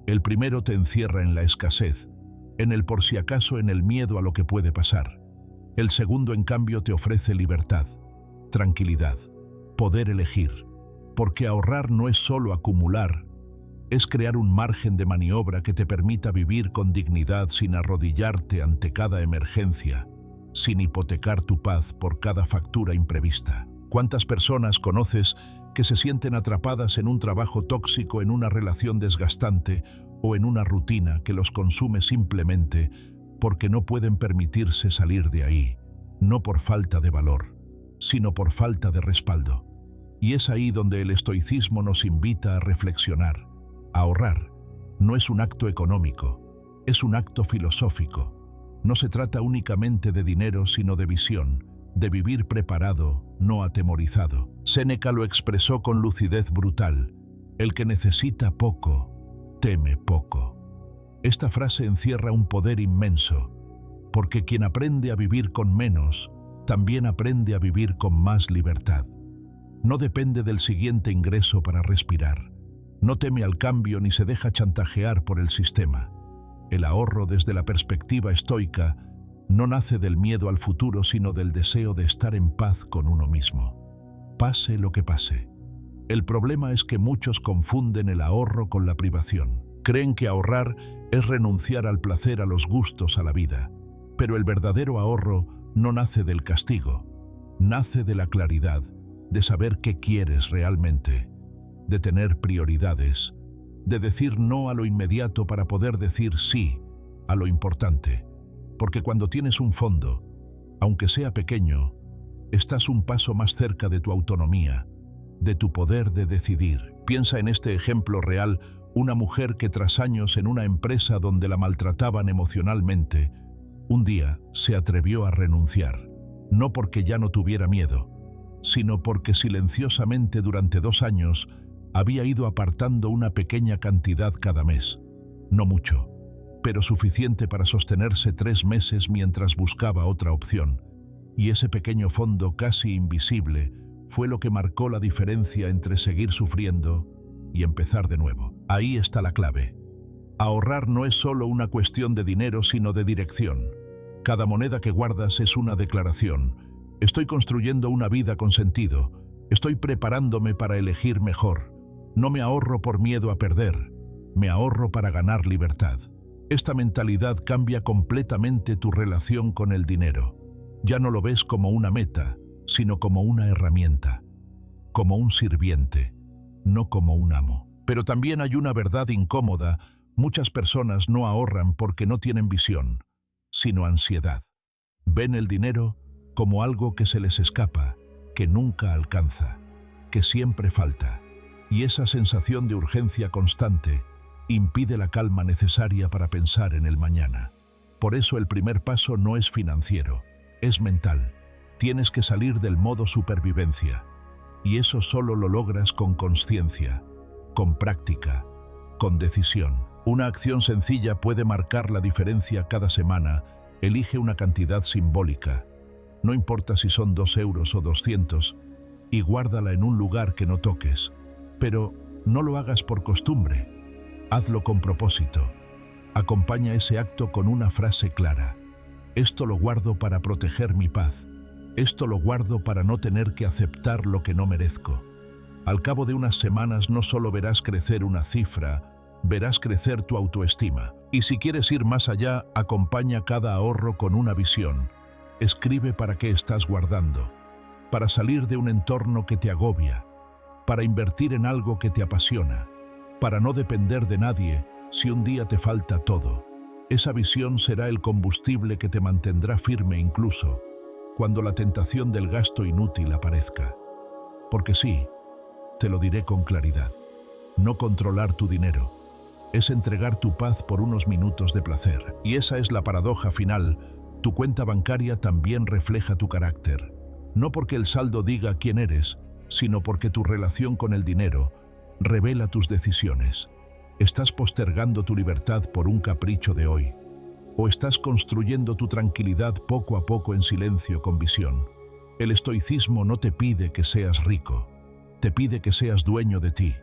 El primero te encierra en la escasez, en el por si acaso, en el miedo a lo que puede pasar. El segundo, en cambio, te ofrece libertad, tranquilidad, poder elegir. Porque ahorrar no es solo acumular, es crear un margen de maniobra que te permita vivir con dignidad sin arrodillarte ante cada emergencia, sin hipotecar tu paz por cada factura imprevista. ¿Cuántas personas conoces que se sienten atrapadas en un trabajo tóxico, en una relación desgastante o en una rutina que los consume simplemente porque no pueden permitirse salir de ahí, no por falta de valor, sino por falta de respaldo? Y es ahí donde el estoicismo nos invita a reflexionar. Ahorrar no es un acto económico, es un acto filosófico. No se trata únicamente de dinero, sino de visión, de vivir preparado, no atemorizado. Séneca lo expresó con lucidez brutal: el que necesita poco, teme poco. Esta frase encierra un poder inmenso, porque quien aprende a vivir con menos, también aprende a vivir con más libertad. No depende del siguiente ingreso para respirar. No teme al cambio ni se deja chantajear por el sistema. El ahorro desde la perspectiva estoica no nace del miedo al futuro, sino del deseo de estar en paz con uno mismo, pase lo que pase. El problema es que muchos confunden el ahorro con la privación. Creen que ahorrar es renunciar al placer, a los gustos, a la vida. Pero el verdadero ahorro no nace del castigo, nace de la claridad, de saber qué quieres realmente, de tener prioridades, de decir no a lo inmediato para poder decir sí a lo importante. Porque cuando tienes un fondo, aunque sea pequeño, estás un paso más cerca de tu autonomía, de tu poder de decidir. Piensa en este ejemplo real, una mujer que tras años en una empresa donde la maltrataban emocionalmente, un día se atrevió a renunciar, no porque ya no tuviera miedo, sino porque silenciosamente durante 2 años había ido apartando una pequeña cantidad cada mes, no mucho, pero suficiente para sostenerse 3 meses mientras buscaba otra opción, y ese pequeño fondo casi invisible fue lo que marcó la diferencia entre seguir sufriendo y empezar de nuevo. Ahí está la clave. Ahorrar no es solo una cuestión de dinero, sino de dirección. Cada moneda que guardas es una declaración. Estoy construyendo una vida con sentido. Estoy preparándome para elegir mejor. No me ahorro por miedo a perder. Me ahorro para ganar libertad. Esta mentalidad cambia completamente tu relación con el dinero. Ya no lo ves como una meta, sino como una herramienta, como un sirviente, no como un amo. Pero también hay una verdad incómoda: muchas personas no ahorran porque no tienen visión, sino ansiedad. Ven el dinero como algo que se les escapa, que nunca alcanza, que siempre falta. Y esa sensación de urgencia constante impide la calma necesaria para pensar en el mañana. Por eso el primer paso no es financiero, es mental. Tienes que salir del modo supervivencia. Y eso solo lo logras con conciencia, con práctica, con decisión. Una acción sencilla puede marcar la diferencia cada semana. Elige una cantidad simbólica, no importa si son 2 euros o 200, y guárdala en un lugar que no toques. Pero no lo hagas por costumbre. Hazlo con propósito. Acompaña ese acto con una frase clara. Esto lo guardo para proteger mi paz. Esto lo guardo para no tener que aceptar lo que no merezco. Al cabo de unas semanas no solo verás crecer una cifra, verás crecer tu autoestima. Y si quieres ir más allá, acompaña cada ahorro con una visión. Escribe para qué estás guardando. Para salir de un entorno que te agobia. Para invertir en algo que te apasiona. Para no depender de nadie si un día te falta todo. Esa visión será el combustible que te mantendrá firme incluso cuando la tentación del gasto inútil aparezca. Porque sí, te lo diré con claridad, no controlar tu dinero es entregar tu paz por unos minutos de placer. Y esa es la paradoja final: tu cuenta bancaria también refleja tu carácter. No porque el saldo diga quién eres, sino porque tu relación con el dinero revela tus decisiones. ¿Estás postergando tu libertad por un capricho de hoy? ¿O estás construyendo tu tranquilidad poco a poco en silencio con visión? El estoicismo no te pide que seas rico, te pide que seas dueño de ti.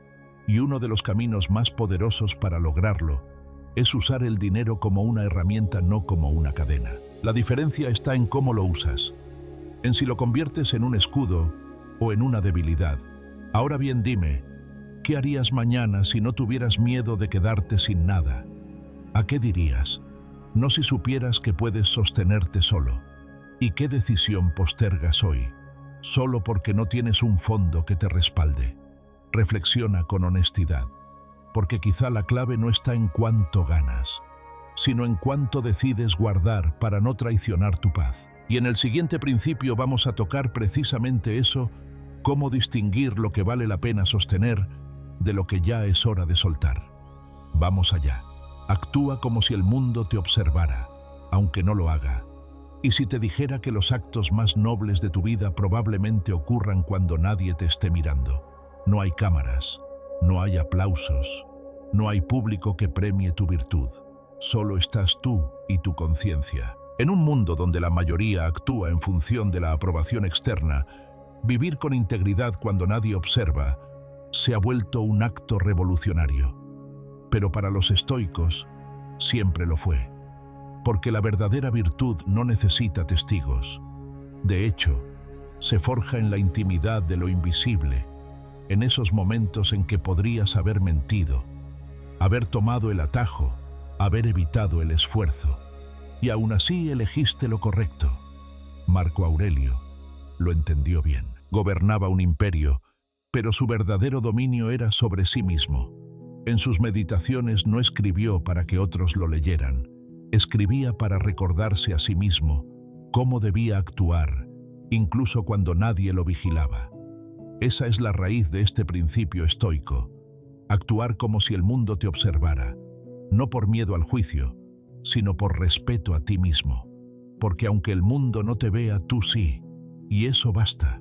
Y uno de los caminos más poderosos para lograrlo es usar el dinero como una herramienta, no como una cadena. La diferencia está en cómo lo usas, en si lo conviertes en un escudo o en una debilidad. Ahora bien, dime, ¿qué harías mañana si no tuvieras miedo de quedarte sin nada? ¿A qué dirías? No si supieras que puedes sostenerte solo. ¿Y qué decisión postergas hoy, solo porque no tienes un fondo que te respalde? Reflexiona con honestidad, porque quizá la clave no está en cuánto ganas, sino en cuánto decides guardar para no traicionar tu paz. Y en el siguiente principio vamos a tocar precisamente eso: cómo distinguir lo que vale la pena sostener de lo que ya es hora de soltar. Vamos allá. Actúa como si el mundo te observara, aunque no lo haga. Y si te dijera que los actos más nobles de tu vida probablemente ocurran cuando nadie te esté mirando. No hay cámaras, no hay aplausos, no hay público que premie tu virtud. Solo estás tú y tu conciencia. En un mundo donde la mayoría actúa en función de la aprobación externa, vivir con integridad cuando nadie observa se ha vuelto un acto revolucionario. Pero para los estoicos, siempre lo fue. Porque la verdadera virtud no necesita testigos. De hecho, se forja en la intimidad de lo invisible, en esos momentos en que podrías haber mentido, haber tomado el atajo, haber evitado el esfuerzo, y aún así elegiste lo correcto. Marco Aurelio lo entendió bien. Gobernaba un imperio, pero su verdadero dominio era sobre sí mismo. En sus meditaciones no escribió para que otros lo leyeran, escribía para recordarse a sí mismo cómo debía actuar, incluso cuando nadie lo vigilaba. Esa es la raíz de este principio estoico: actuar como si el mundo te observara, no por miedo al juicio, sino por respeto a ti mismo. Porque aunque el mundo no te vea, tú sí, y eso basta.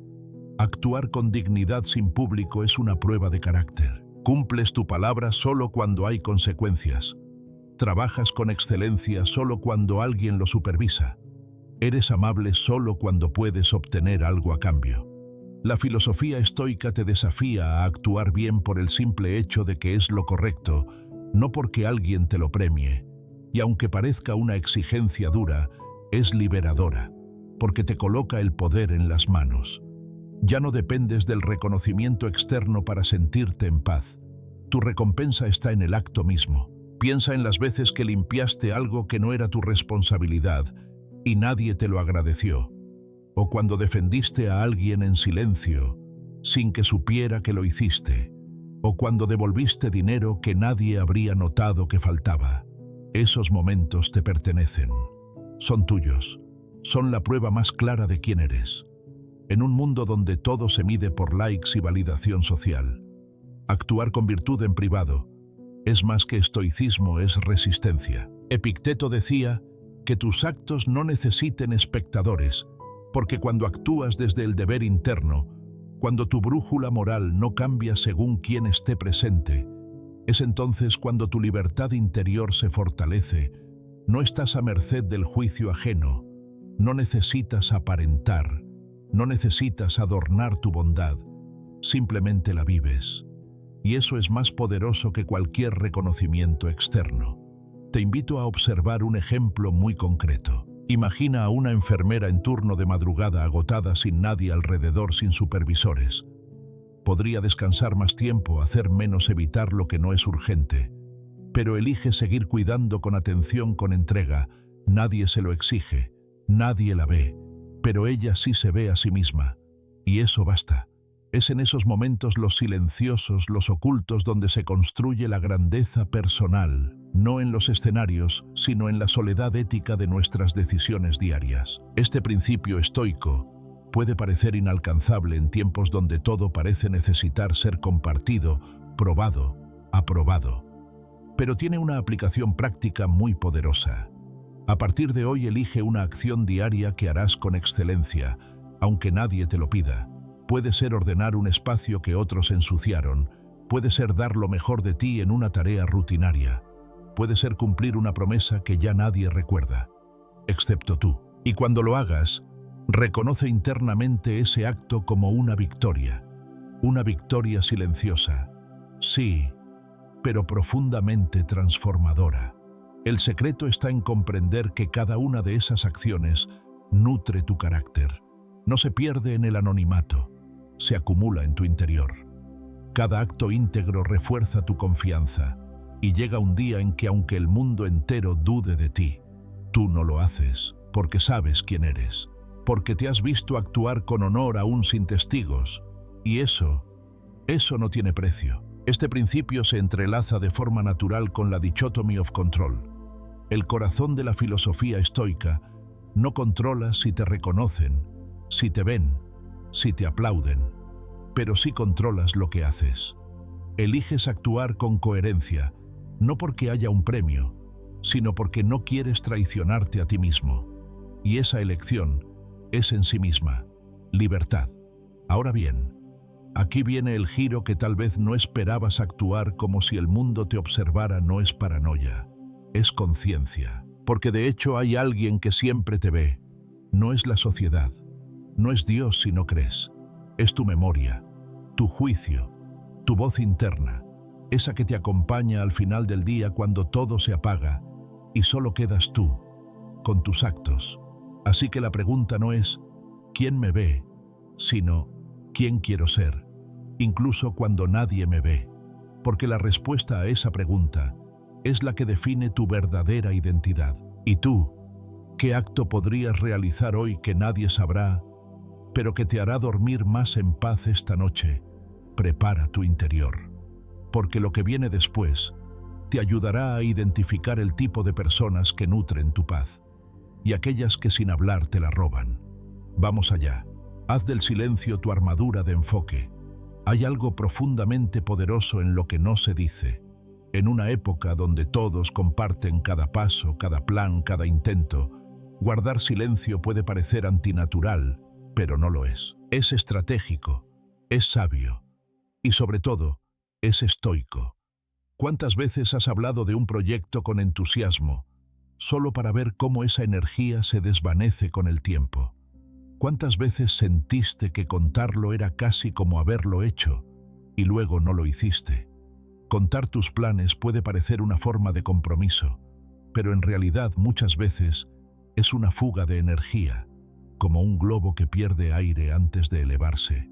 Actuar con dignidad sin público es una prueba de carácter. Cumples tu palabra solo cuando hay consecuencias. Trabajas con excelencia solo cuando alguien lo supervisa. Eres amable solo cuando puedes obtener algo a cambio. La filosofía estoica te desafía a actuar bien por el simple hecho de que es lo correcto, no porque alguien te lo premie. Y aunque parezca una exigencia dura, es liberadora, porque te coloca el poder en las manos. Ya no dependes del reconocimiento externo para sentirte en paz. Tu recompensa está en el acto mismo. Piensa en las veces que limpiaste algo que no era tu responsabilidad y nadie te lo agradeció, o cuando defendiste a alguien en silencio, sin que supiera que lo hiciste, o cuando devolviste dinero que nadie habría notado que faltaba. Esos momentos te pertenecen. Son tuyos. Son la prueba más clara de quién eres. En un mundo donde todo se mide por likes y validación social, actuar con virtud en privado es más que estoicismo, es resistencia. Epicteto decía que tus actos no necesiten espectadores, porque cuando actúas desde el deber interno, cuando tu brújula moral no cambia según quien esté presente, es entonces cuando tu libertad interior se fortalece. No estás a merced del juicio ajeno, no necesitas aparentar, no necesitas adornar tu bondad, simplemente la vives. Y eso es más poderoso que cualquier reconocimiento externo. Te invito a observar un ejemplo muy concreto. Imagina a una enfermera en turno de madrugada agotada, sin nadie alrededor, sin supervisores. Podría descansar más tiempo, hacer menos, evitar lo que no es urgente. Pero elige seguir cuidando con atención, con entrega. Nadie se lo exige, nadie la ve, pero ella sí se ve a sí misma. Y eso basta. Es en esos momentos, los silenciosos, los ocultos, donde se construye la grandeza personal, no en los escenarios, sino en la soledad ética de nuestras decisiones diarias. Este principio estoico puede parecer inalcanzable en tiempos donde todo parece necesitar ser compartido, probado, aprobado. Pero tiene una aplicación práctica muy poderosa. A partir de hoy, elige una acción diaria que harás con excelencia, aunque nadie te lo pida. Puede ser ordenar un espacio que otros ensuciaron, puede ser dar lo mejor de ti en una tarea rutinaria, puede ser cumplir una promesa que ya nadie recuerda, excepto tú. Y cuando lo hagas, reconoce internamente ese acto como una victoria silenciosa, sí, pero profundamente transformadora. El secreto está en comprender que cada una de esas acciones nutre tu carácter. No se pierde en el anonimato, se acumula en tu interior. Cada acto íntegro refuerza tu confianza, y llega un día en que, aunque el mundo entero dude de ti, tú no lo haces, porque sabes quién eres, porque te has visto actuar con honor aún sin testigos, y eso no tiene precio. Este principio se entrelaza de forma natural con la dichotomy of control. El corazón de la filosofía estoica: no controlas si te reconocen, si te ven, si te aplauden, pero sí controlas lo que haces. Eliges actuar con coherencia, no porque haya un premio, sino porque no quieres traicionarte a ti mismo. Y esa elección es en sí misma libertad. Ahora bien, aquí viene el giro que tal vez no esperabas. Actuar como si el mundo te observara no es paranoia, es conciencia. Porque de hecho hay alguien que siempre te ve. No es la sociedad, no es Dios si no crees. Es tu memoria, tu juicio, tu voz interna, esa que te acompaña al final del día cuando todo se apaga, y solo quedas tú, con tus actos. Así que la pregunta no es ¿quién me ve?, sino ¿quién quiero ser?, incluso cuando nadie me ve, porque la respuesta a esa pregunta es la que define tu verdadera identidad. ¿Y tú? ¿Qué acto podrías realizar hoy que nadie sabrá, pero que te hará dormir más en paz esta noche? Prepara tu interior, porque lo que viene después te ayudará a identificar el tipo de personas que nutren tu paz y aquellas que sin hablar te la roban. Vamos allá. Haz del silencio tu armadura de enfoque. Hay algo profundamente poderoso en lo que no se dice. En una época donde todos comparten cada paso, cada plan, cada intento, guardar silencio puede parecer antinatural, pero no lo es. Es estratégico, es sabio y, sobre todo, es estoico. ¿Cuántas veces has hablado de un proyecto con entusiasmo, solo para ver cómo esa energía se desvanece con el tiempo? ¿Cuántas veces sentiste que contarlo era casi como haberlo hecho y luego no lo hiciste? Contar tus planes puede parecer una forma de compromiso, pero en realidad muchas veces es una fuga de energía, como un globo que pierde aire antes de elevarse.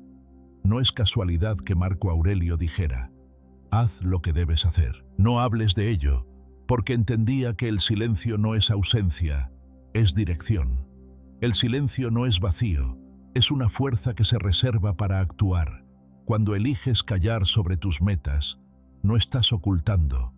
No es casualidad que Marco Aurelio dijera: haz lo que debes hacer. No hables de ello, porque entendía que el silencio no es ausencia, es dirección. El silencio no es vacío, es una fuerza que se reserva para actuar. Cuando eliges callar sobre tus metas, no estás ocultando,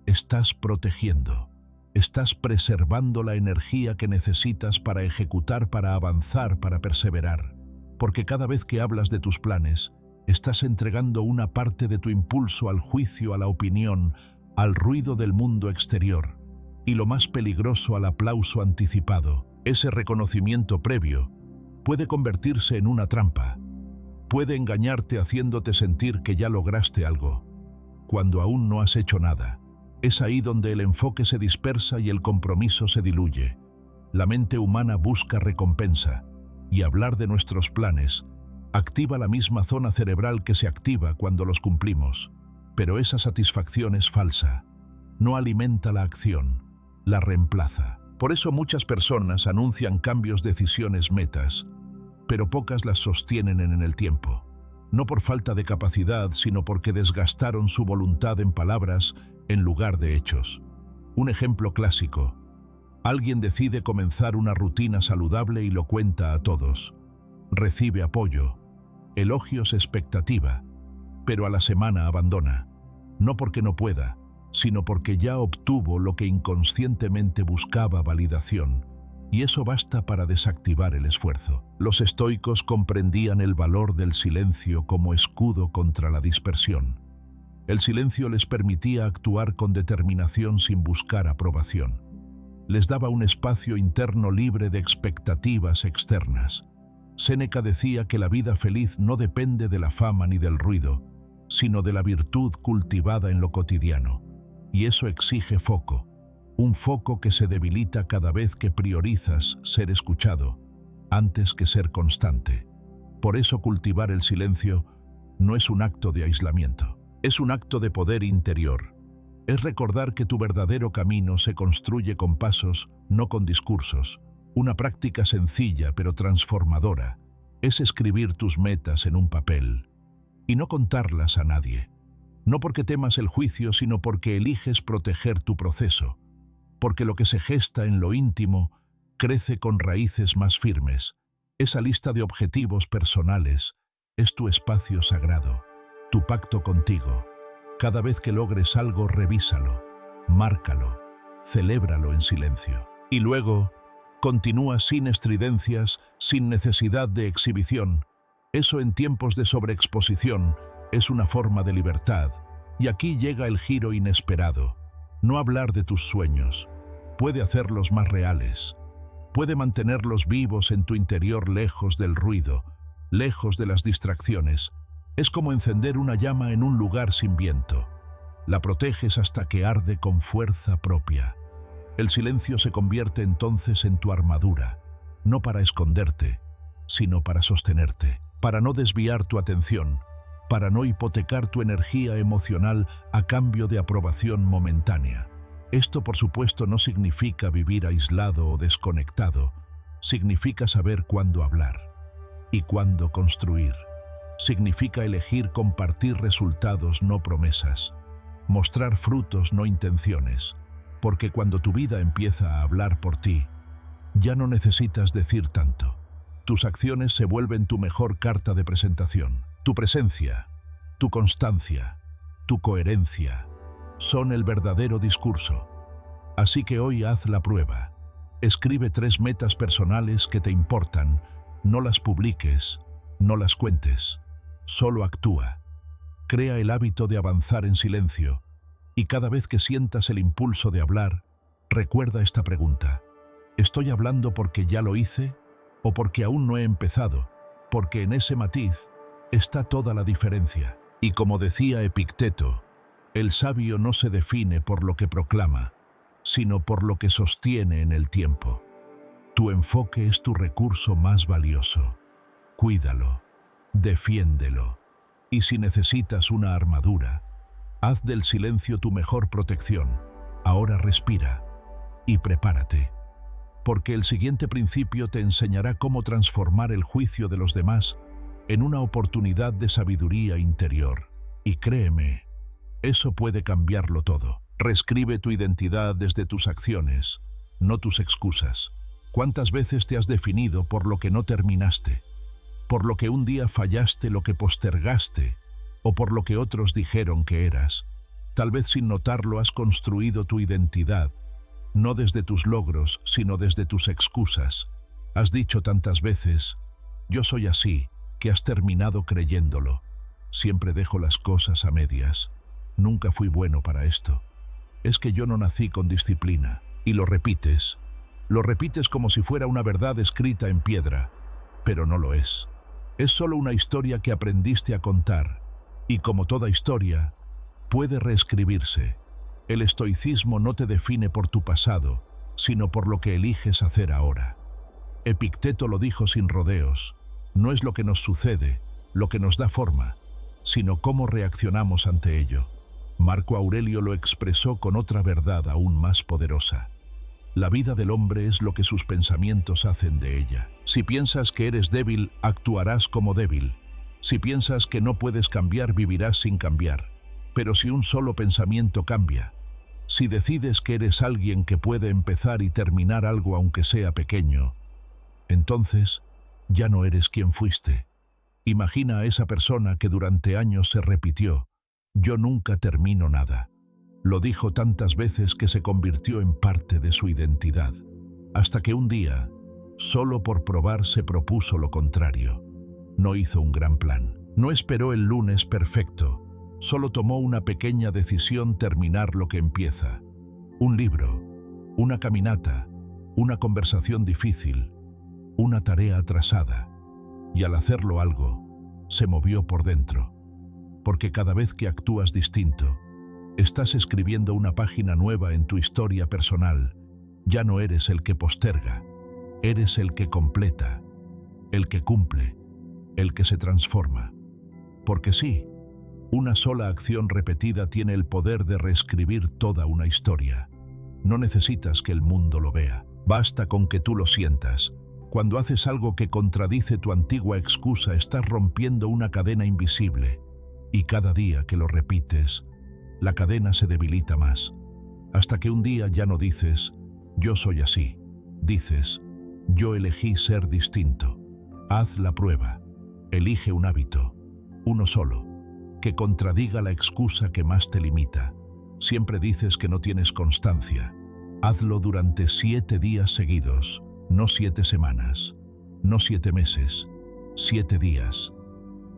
estás protegiendo. Estás preservando la energía que necesitas para ejecutar, para avanzar, para perseverar. Porque cada vez que hablas de tus planes, estás entregando una parte de tu impulso al juicio, a la opinión, al ruido del mundo exterior. Y lo más peligroso, al aplauso anticipado. Ese reconocimiento previo puede convertirse en una trampa. Puede engañarte haciéndote sentir que ya lograste algo, cuando aún no has hecho nada. Es ahí donde el enfoque se dispersa y el compromiso se diluye. La mente humana busca recompensa, y hablar de nuestros planes activa la misma zona cerebral que se activa cuando los cumplimos. Pero esa satisfacción es falsa. No alimenta la acción, la reemplaza. Por eso muchas personas anuncian cambios, decisiones, metas, pero pocas las sostienen en el tiempo. No por falta de capacidad, sino porque desgastaron su voluntad en palabras en lugar de hechos. Un ejemplo clásico: alguien decide comenzar una rutina saludable y lo cuenta a todos. Recibe apoyo, elogios, expectativa, pero a la semana abandona. No porque no pueda, sino porque ya obtuvo lo que inconscientemente buscaba: validación. Y eso basta para desactivar el esfuerzo. Los estoicos comprendían el valor del silencio como escudo contra la dispersión. El silencio les permitía actuar con determinación sin buscar aprobación. Les daba un espacio interno libre de expectativas externas. Séneca decía que la vida feliz no depende de la fama ni del ruido, sino de la virtud cultivada en lo cotidiano. Y eso exige foco, un foco que se debilita cada vez que priorizas ser escuchado, antes que ser constante. Por eso cultivar el silencio no es un acto de aislamiento, es un acto de poder interior. Es recordar que tu verdadero camino se construye con pasos, no con discursos. Una práctica sencilla pero transformadora es escribir tus metas en un papel y no contarlas a nadie. No porque temas el juicio, sino porque eliges proteger tu proceso, porque lo que se gesta en lo íntimo crece con raíces más firmes. Esa lista de objetivos personales es tu espacio sagrado, tu pacto contigo. Cada vez que logres algo, revísalo, márcalo, celébralo en silencio. Y luego, continúa sin estridencias, sin necesidad de exhibición. Eso en tiempos de sobreexposición es una forma de libertad. Y aquí llega el giro inesperado. No hablar de tus sueños puede hacerlos más reales. Puede mantenerlos vivos en tu interior, lejos del ruido, lejos de las distracciones. Es como encender una llama en un lugar sin viento. La proteges hasta que arde con fuerza propia. El silencio se convierte entonces en tu armadura, no para esconderte, sino para sostenerte, para no desviar tu atención, para no hipotecar tu energía emocional a cambio de aprobación momentánea. Esto, por supuesto, no significa vivir aislado o desconectado. Significa saber cuándo hablar y cuándo construir. Significa elegir compartir resultados, no promesas. Mostrar frutos, no intenciones. Porque cuando tu vida empieza a hablar por ti, ya no necesitas decir tanto. Tus acciones se vuelven tu mejor carta de presentación. Tu presencia, tu constancia, tu coherencia son el verdadero discurso. Así que hoy haz la prueba. Escribe 3 metas personales que te importan. No las publiques, no las cuentes. Solo actúa. Crea el hábito de avanzar en silencio. Y cada vez que sientas el impulso de hablar, recuerda esta pregunta. ¿Estoy hablando porque ya lo hice o porque aún no he empezado? Porque en ese matiz está toda la diferencia. Y como decía Epicteto, el sabio no se define por lo que proclama, sino por lo que sostiene en el tiempo. Tu enfoque es tu recurso más valioso. Cuídalo, defiéndelo. Y si necesitas una armadura, haz del silencio tu mejor protección. Ahora respira y prepárate, porque el siguiente principio te enseñará cómo transformar el juicio de los demás en una oportunidad de sabiduría interior. Y créeme, eso puede cambiarlo todo. Reescribe tu identidad desde tus acciones, no tus excusas. ¿Cuántas veces te has definido por lo que no terminaste? Por lo que un día fallaste, lo que postergaste, o por lo que otros dijeron que eras. Tal vez sin notarlo has construido tu identidad, no desde tus logros, sino desde tus excusas. Has dicho tantas veces, yo soy así, que has terminado creyéndolo. Siempre dejo las cosas a medias. Nunca fui bueno para esto. Es que yo no nací con disciplina. Y lo repites. Lo repites como si fuera una verdad escrita en piedra, pero no lo es. Es solo una historia que aprendiste a contar, y como toda historia, puede reescribirse. El estoicismo no te define por tu pasado, sino por lo que eliges hacer ahora. Epicteto lo dijo sin rodeos. No es lo que nos sucede, lo que nos da forma, sino cómo reaccionamos ante ello. Marco Aurelio lo expresó con otra verdad aún más poderosa. La vida del hombre es lo que sus pensamientos hacen de ella. Si piensas que eres débil, actuarás como débil. Si piensas que no puedes cambiar, vivirás sin cambiar. Pero si un solo pensamiento cambia, si decides que eres alguien que puede empezar y terminar algo aunque sea pequeño, entonces ya no eres quien fuiste. Imagina a esa persona que durante años se repitió, yo nunca termino nada. Lo dijo tantas veces que se convirtió en parte de su identidad, hasta que un día, solo por probar, se propuso lo contrario. No hizo un gran plan. No esperó el lunes perfecto. Solo tomó una pequeña decisión: terminar lo que empieza. Un libro, una caminata, una conversación difícil, una tarea atrasada. Y al hacerlo algo, se movió por dentro. Porque cada vez que actúas distinto, estás escribiendo una página nueva en tu historia personal. Ya no eres el que posterga, eres el que completa, el que cumple, el que se transforma. Porque sí, una sola acción repetida tiene el poder de reescribir toda una historia. No necesitas que el mundo lo vea, basta con que tú lo sientas. Cuando haces algo que contradice tu antigua excusa, estás rompiendo una cadena invisible. Y cada día que lo repites, la cadena se debilita más, hasta que un día ya no dices, yo soy así. Dices, yo elegí ser distinto. Haz la prueba. Elige un hábito, uno solo, que contradiga la excusa que más te limita. Siempre dices que no tienes constancia. Hazlo durante 7 días seguidos, no 7 semanas, no 7 meses, 7 días.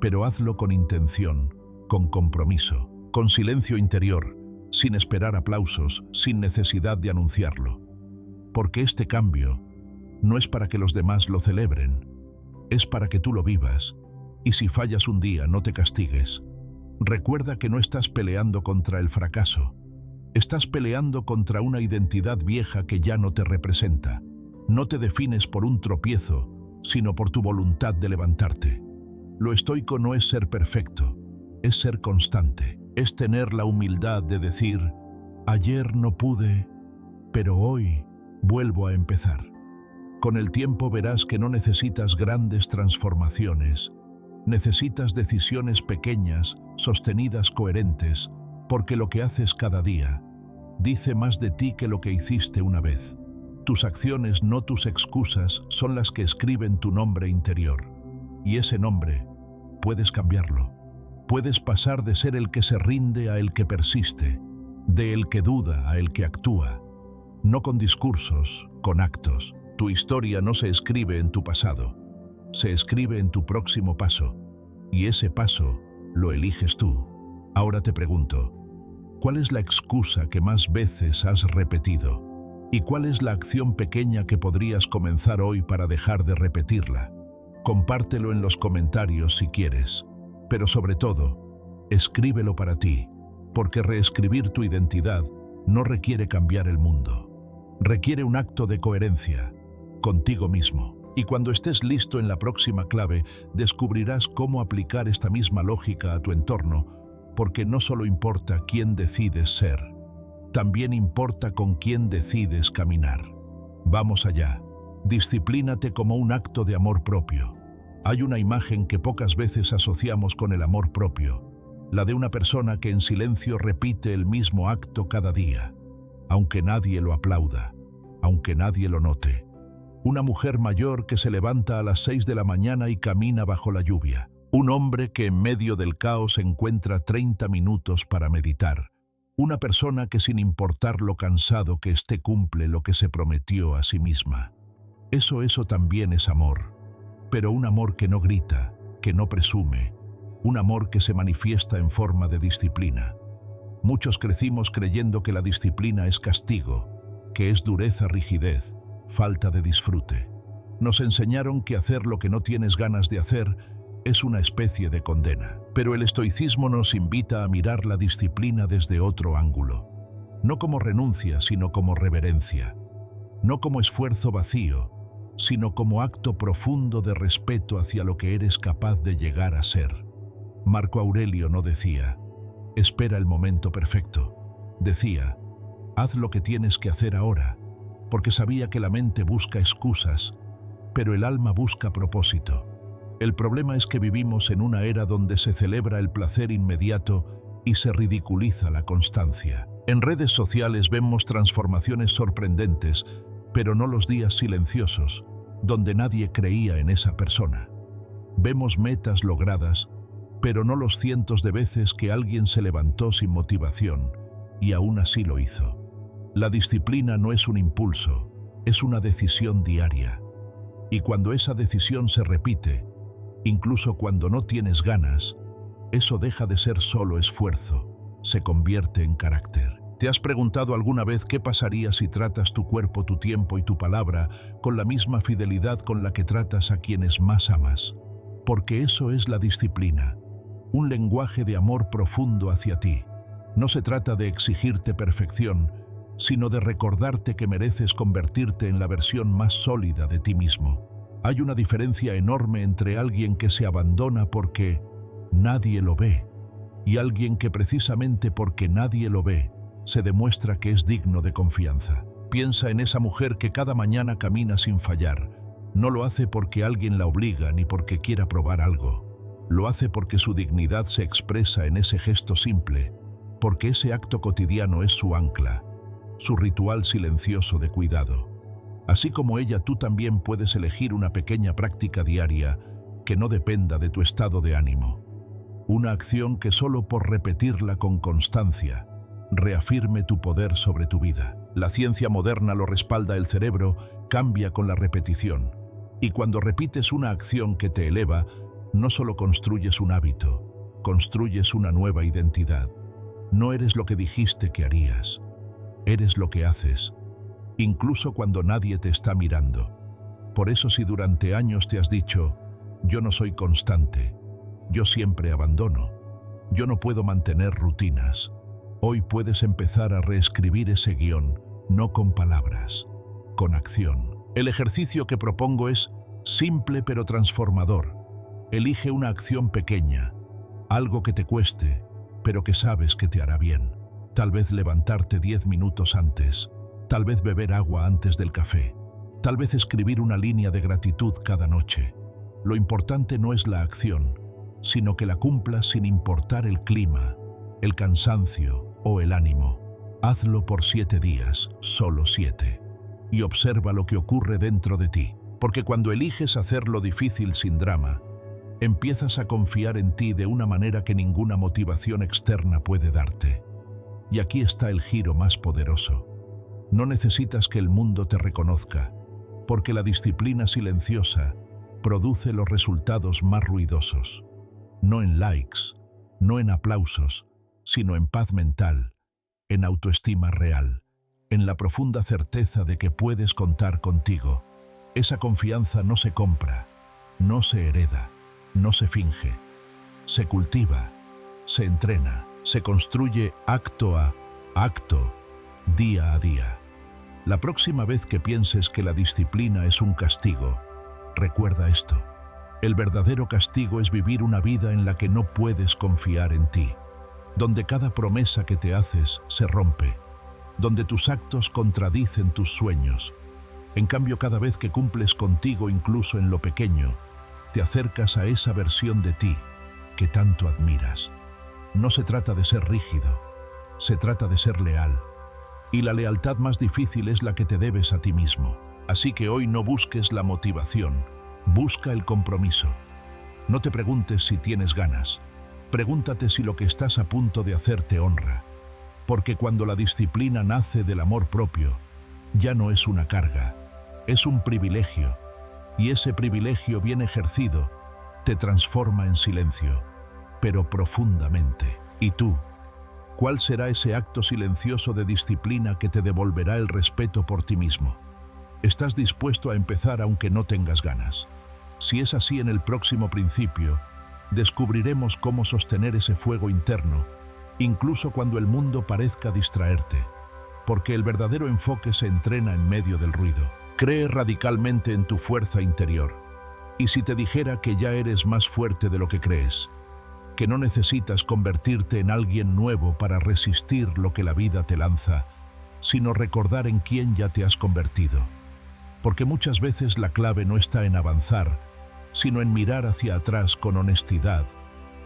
Pero hazlo con intención, con compromiso, con silencio interior, sin esperar aplausos, sin necesidad de anunciarlo. Porque este cambio no es para que los demás lo celebren, es para que tú lo vivas. Y si fallas un día, no te castigues. Recuerda que no estás peleando contra el fracaso. Estás peleando contra una identidad vieja que ya no te representa. No te defines por un tropiezo, sino por tu voluntad de levantarte. Lo estoico no es ser perfecto, es ser constante. Es tener la humildad de decir, Ayer no pude, pero hoy vuelvo a empezar. Con el tiempo verás que no necesitas grandes transformaciones, necesitas decisiones pequeñas, sostenidas, coherentes, porque lo que haces cada día dice más de ti que lo que hiciste una vez. Tus acciones, no tus excusas, son las que escriben tu nombre interior. Y ese nombre puedes cambiarlo. Puedes pasar de ser el que se rinde a el que persiste, de el que duda a el que actúa. No con discursos, con actos. Tu historia no se escribe en tu pasado, se escribe en tu próximo paso. Y ese paso lo eliges tú. Ahora te pregunto, ¿cuál es la excusa que más veces has repetido? ¿Y cuál es la acción pequeña que podrías comenzar hoy para dejar de repetirla? Compártelo en los comentarios si quieres, pero sobre todo, escríbelo para ti, porque reescribir tu identidad no requiere cambiar el mundo. Requiere un acto de coherencia contigo mismo. Y cuando estés listo en la próxima clave, descubrirás cómo aplicar esta misma lógica a tu entorno, porque no solo importa quién decides ser, también importa con quién decides caminar. Vamos allá. Disciplínate como un acto de amor propio. Hay una imagen que pocas veces asociamos con el amor propio, la de una persona que en silencio repite el mismo acto cada día, aunque nadie lo aplauda, aunque nadie lo note. Una mujer mayor que se levanta a las 6 de la mañana y camina bajo la lluvia. Un hombre que en medio del caos encuentra 30 minutos para meditar. Una persona que sin importar lo cansado que esté cumple lo que se prometió a sí misma. Eso también es amor. Pero un amor que no grita, que no presume. Un amor que se manifiesta en forma de disciplina. Muchos crecimos creyendo que la disciplina es castigo, que es dureza, rigidez, falta de disfrute. Nos enseñaron que hacer lo que no tienes ganas de hacer es una especie de condena. Pero el estoicismo nos invita a mirar la disciplina desde otro ángulo. No como renuncia, sino como reverencia. No como esfuerzo vacío, sino como acto profundo de respeto hacia lo que eres capaz de llegar a ser. Marco Aurelio no decía, espera el momento perfecto. Decía, haz lo que tienes que hacer ahora, porque sabía que la mente busca excusas, pero el alma busca propósito. El problema es que vivimos en una era donde se celebra el placer inmediato y se ridiculiza la constancia. En redes sociales vemos transformaciones sorprendentes, pero no los días silenciosos, donde nadie creía en esa persona. Vemos metas logradas, pero no los cientos de veces que alguien se levantó sin motivación, y aún así lo hizo. La disciplina no es un impulso, es una decisión diaria. Y cuando esa decisión se repite, incluso cuando no tienes ganas, eso deja de ser solo esfuerzo, se convierte en carácter. ¿Te has preguntado alguna vez qué pasaría si tratas tu cuerpo, tu tiempo y tu palabra con la misma fidelidad con la que tratas a quienes más amas? Porque eso es la disciplina, un lenguaje de amor profundo hacia ti. No se trata de exigirte perfección, sino de recordarte que mereces convertirte en la versión más sólida de ti mismo. Hay una diferencia enorme entre alguien que se abandona porque nadie lo ve y alguien que precisamente porque nadie lo ve, se demuestra que es digno de confianza. Piensa en esa mujer que cada mañana camina sin fallar. No lo hace porque alguien la obliga ni porque quiera probar algo. Lo hace porque su dignidad se expresa en ese gesto simple, porque ese acto cotidiano es su ancla, su ritual silencioso de cuidado. Así como ella, tú también puedes elegir una pequeña práctica diaria que no dependa de tu estado de ánimo. Una acción que solo por repetirla con constancia reafirme tu poder sobre tu vida. La ciencia moderna lo respalda, el cerebro cambia con la repetición. Y cuando repites una acción que te eleva, no solo construyes un hábito, construyes una nueva identidad. No eres lo que dijiste que harías, eres lo que haces, incluso cuando nadie te está mirando. Por eso, si durante años te has dicho, yo no soy constante, yo siempre abandono, yo no puedo mantener rutinas, hoy puedes empezar a reescribir ese guión, no con palabras, con acción. El ejercicio que propongo es simple pero transformador. Elige una acción pequeña, algo que te cueste, pero que sabes que te hará bien. Tal vez levantarte 10 minutos antes, tal vez beber agua antes del café, tal vez escribir una línea de gratitud cada noche. Lo importante no es la acción, sino que la cumplas sin importar el clima, el cansancio o el ánimo. Hazlo por 7 días, solo 7, y observa lo que ocurre dentro de ti, porque cuando eliges hacer lo difícil sin drama, empiezas a confiar en ti de una manera que ninguna motivación externa puede darte. Y aquí está el giro más poderoso. No necesitas que el mundo te reconozca, porque la disciplina silenciosa produce los resultados más ruidosos. No en likes, no en aplausos, sino en paz mental, en autoestima real, en la profunda certeza de que puedes contar contigo. Esa confianza no se compra, no se hereda, no se finge. Se cultiva, se entrena, se construye acto a acto, día a día. La próxima vez que pienses que la disciplina es un castigo, recuerda esto. El verdadero castigo es vivir una vida en la que no puedes confiar en ti, donde cada promesa que te haces se rompe, donde tus actos contradicen tus sueños. En cambio, cada vez que cumples contigo, incluso en lo pequeño, te acercas a esa versión de ti que tanto admiras. No se trata de ser rígido, se trata de ser leal. Y la lealtad más difícil es la que te debes a ti mismo. Así que hoy no busques la motivación, busca el compromiso. No te preguntes si tienes ganas, pregúntate si lo que estás a punto de hacer te honra. Porque cuando la disciplina nace del amor propio, ya no es una carga, es un privilegio. Y ese privilegio bien ejercido te transforma en silencio, pero profundamente. ¿Y tú? ¿Cuál será ese acto silencioso de disciplina que te devolverá el respeto por ti mismo? ¿Estás dispuesto a empezar aunque no tengas ganas? Si es así, en el próximo principio, descubriremos cómo sostener ese fuego interno, incluso cuando el mundo parezca distraerte, porque el verdadero enfoque se entrena en medio del ruido. Cree radicalmente en tu fuerza interior. Y si te dijera que ya eres más fuerte de lo que crees, que no necesitas convertirte en alguien nuevo para resistir lo que la vida te lanza, sino recordar en quién ya te has convertido. Porque muchas veces la clave no está en avanzar, sino en mirar hacia atrás con honestidad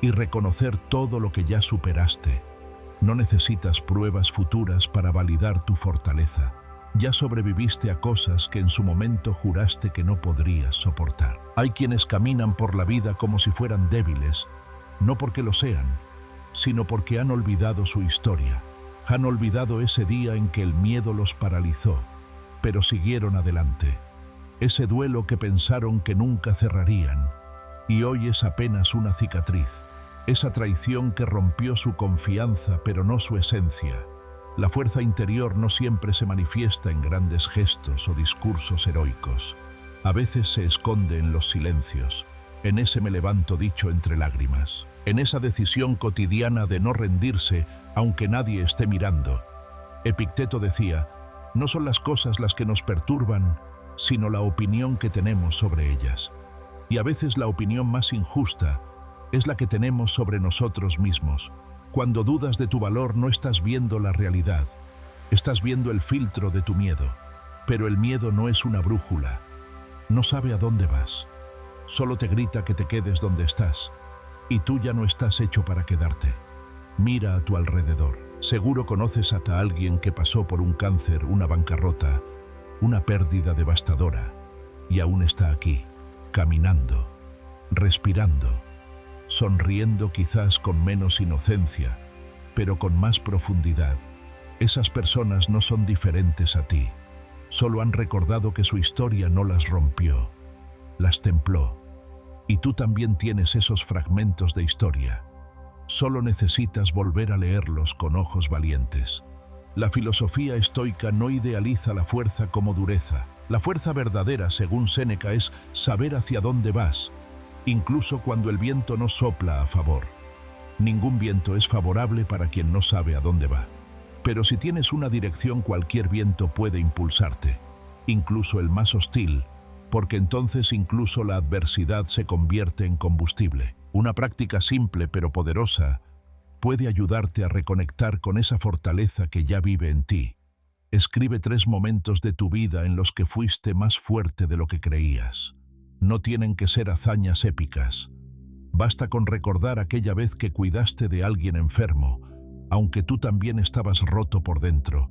y reconocer todo lo que ya superaste. No necesitas pruebas futuras para validar tu fortaleza. Ya sobreviviste a cosas que en su momento juraste que no podrías soportar. Hay quienes caminan por la vida como si fueran débiles, no porque lo sean, sino porque han olvidado su historia. Han olvidado ese día en que el miedo los paralizó, pero siguieron adelante. Ese duelo que pensaron que nunca cerrarían, y hoy es apenas una cicatriz. Esa traición que rompió su confianza, pero no su esencia. La fuerza interior no siempre se manifiesta en grandes gestos o discursos heroicos. A veces se esconde en los silencios, en ese me levanto dicho entre lágrimas, en esa decisión cotidiana de no rendirse aunque nadie esté mirando. Epicteto decía, no son las cosas las que nos perturban, sino la opinión que tenemos sobre ellas. Y a veces la opinión más injusta es la que tenemos sobre nosotros mismos. Cuando dudas de tu valor no estás viendo la realidad, estás viendo el filtro de tu miedo. Pero el miedo no es una brújula, no sabe a dónde vas, solo te grita que te quedes donde estás, y tú ya no estás hecho para quedarte. Mira a tu alrededor, seguro conoces a alguien que pasó por un cáncer, una bancarrota, una pérdida devastadora, y aún está aquí, caminando, respirando, sonriendo quizás con menos inocencia, pero con más profundidad. Esas personas no son diferentes a ti, solo han recordado que su historia no las rompió, las templó. Y tú también tienes esos fragmentos de historia. Solo necesitas volver a leerlos con ojos valientes. La filosofía estoica no idealiza la fuerza como dureza. La fuerza verdadera, según Séneca, es saber hacia dónde vas, incluso cuando el viento no sopla a favor. Ningún viento es favorable para quien no sabe a dónde va. Pero si tienes una dirección, cualquier viento puede impulsarte, incluso el más hostil, porque entonces incluso la adversidad se convierte en combustible. Una práctica simple pero poderosa puede ayudarte a reconectar con esa fortaleza que ya vive en ti. Escribe 3 momentos de tu vida en los que fuiste más fuerte de lo que creías. No tienen que ser hazañas épicas. Basta con recordar aquella vez que cuidaste de alguien enfermo, aunque tú también estabas roto por dentro,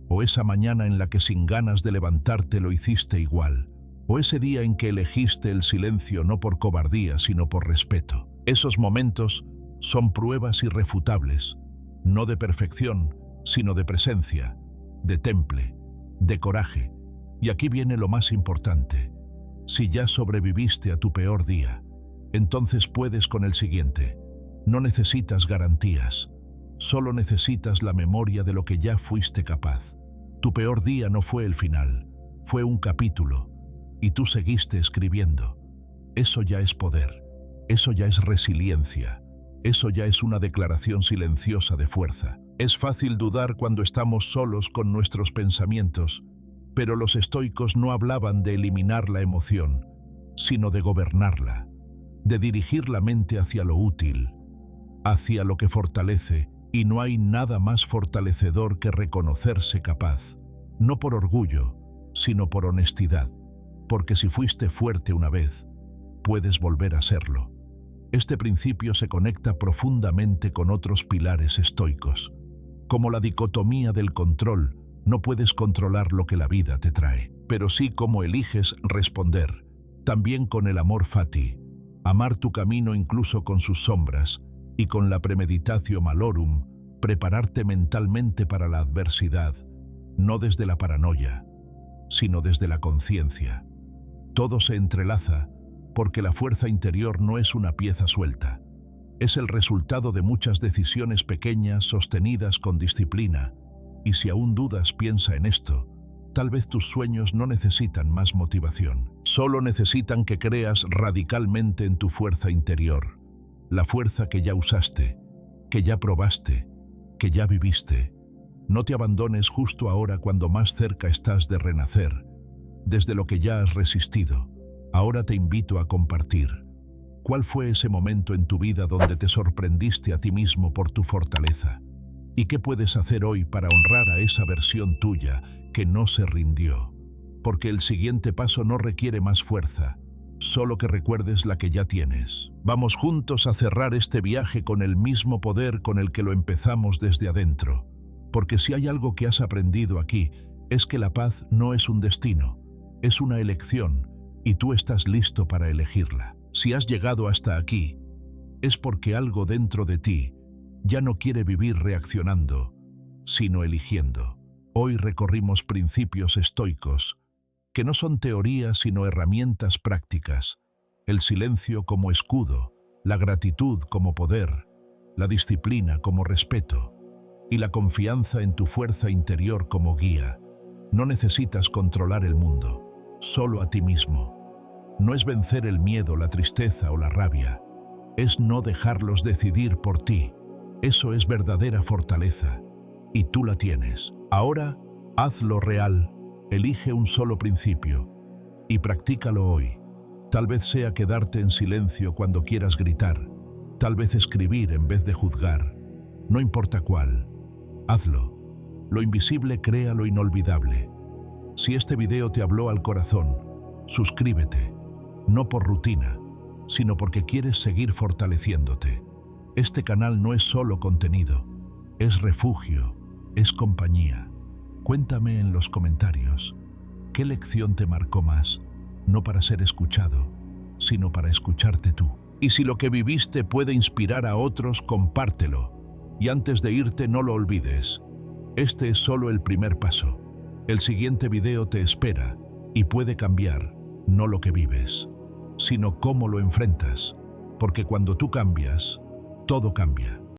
o esa mañana en la que sin ganas de levantarte lo hiciste igual, o ese día en que elegiste el silencio no por cobardía sino por respeto. Esos momentos son pruebas irrefutables, no de perfección, sino de presencia, de temple, de coraje. Y aquí viene lo más importante. Si ya sobreviviste a tu peor día, entonces puedes con el siguiente. No necesitas garantías, solo necesitas la memoria de lo que ya fuiste capaz. Tu peor día no fue el final, fue un capítulo, y tú seguiste escribiendo. Eso ya es poder, eso ya es resiliencia, eso ya es una declaración silenciosa de fuerza. Es fácil dudar cuando estamos solos con nuestros pensamientos, pero los estoicos no hablaban de eliminar la emoción, sino de gobernarla, de dirigir la mente hacia lo útil, hacia lo que fortalece, y no hay nada más fortalecedor que reconocerse capaz, no por orgullo, sino por honestidad, porque si fuiste fuerte una vez, puedes volver a serlo. Este principio se conecta profundamente con otros pilares estoicos. Como la dicotomía del control, no puedes controlar lo que la vida te trae, pero sí cómo eliges responder. También con el amor fati, amar tu camino incluso con sus sombras, y con la premeditatio malorum, prepararte mentalmente para la adversidad, no desde la paranoia, sino desde la conciencia. Todo se entrelaza, porque la fuerza interior no es una pieza suelta. Es el resultado de muchas decisiones pequeñas sostenidas con disciplina, y si aún dudas, piensa en esto. Tal vez tus sueños no necesitan más motivación, solo necesitan que creas radicalmente en tu fuerza interior, la fuerza que ya usaste, que ya probaste, que ya viviste. No te abandones justo ahora cuando más cerca estás de renacer, desde lo que ya has resistido. Ahora te invito a compartir. ¿Cuál fue ese momento en tu vida donde te sorprendiste a ti mismo por tu fortaleza? ¿Y qué puedes hacer hoy para honrar a esa versión tuya que no se rindió? Porque el siguiente paso no requiere más fuerza, solo que recuerdes la que ya tienes. Vamos juntos a cerrar este viaje con el mismo poder con el que lo empezamos desde adentro. Porque si hay algo que has aprendido aquí, es que la paz no es un destino, es una elección, y tú estás listo para elegirla. Si has llegado hasta aquí, es porque algo dentro de ti ya no quiere vivir reaccionando, sino eligiendo. Hoy recorrimos principios estoicos, que no son teorías sino herramientas prácticas. El silencio como escudo, la gratitud como poder, la disciplina como respeto, y la confianza en tu fuerza interior como guía. No necesitas controlar el mundo, solo a ti mismo. No es vencer el miedo, la tristeza o la rabia, es no dejarlos decidir por ti. Eso es verdadera fortaleza, y tú la tienes. Ahora, hazlo real, elige un solo principio, y practícalo hoy. Tal vez sea quedarte en silencio cuando quieras gritar, tal vez escribir en vez de juzgar. No importa cuál, hazlo. Lo invisible crea lo inolvidable. Si este video te habló al corazón, suscríbete. No por rutina, sino porque quieres seguir fortaleciéndote. Este canal no es solo contenido, es refugio, es compañía. Cuéntame en los comentarios, ¿qué lección te marcó más? No para ser escuchado, sino para escucharte tú. Y si lo que viviste puede inspirar a otros, compártelo. Y antes de irte, no lo olvides. Este es solo el primer paso. El siguiente video te espera y puede cambiar, no lo que vives, sino cómo lo enfrentas, porque cuando tú cambias, todo cambia.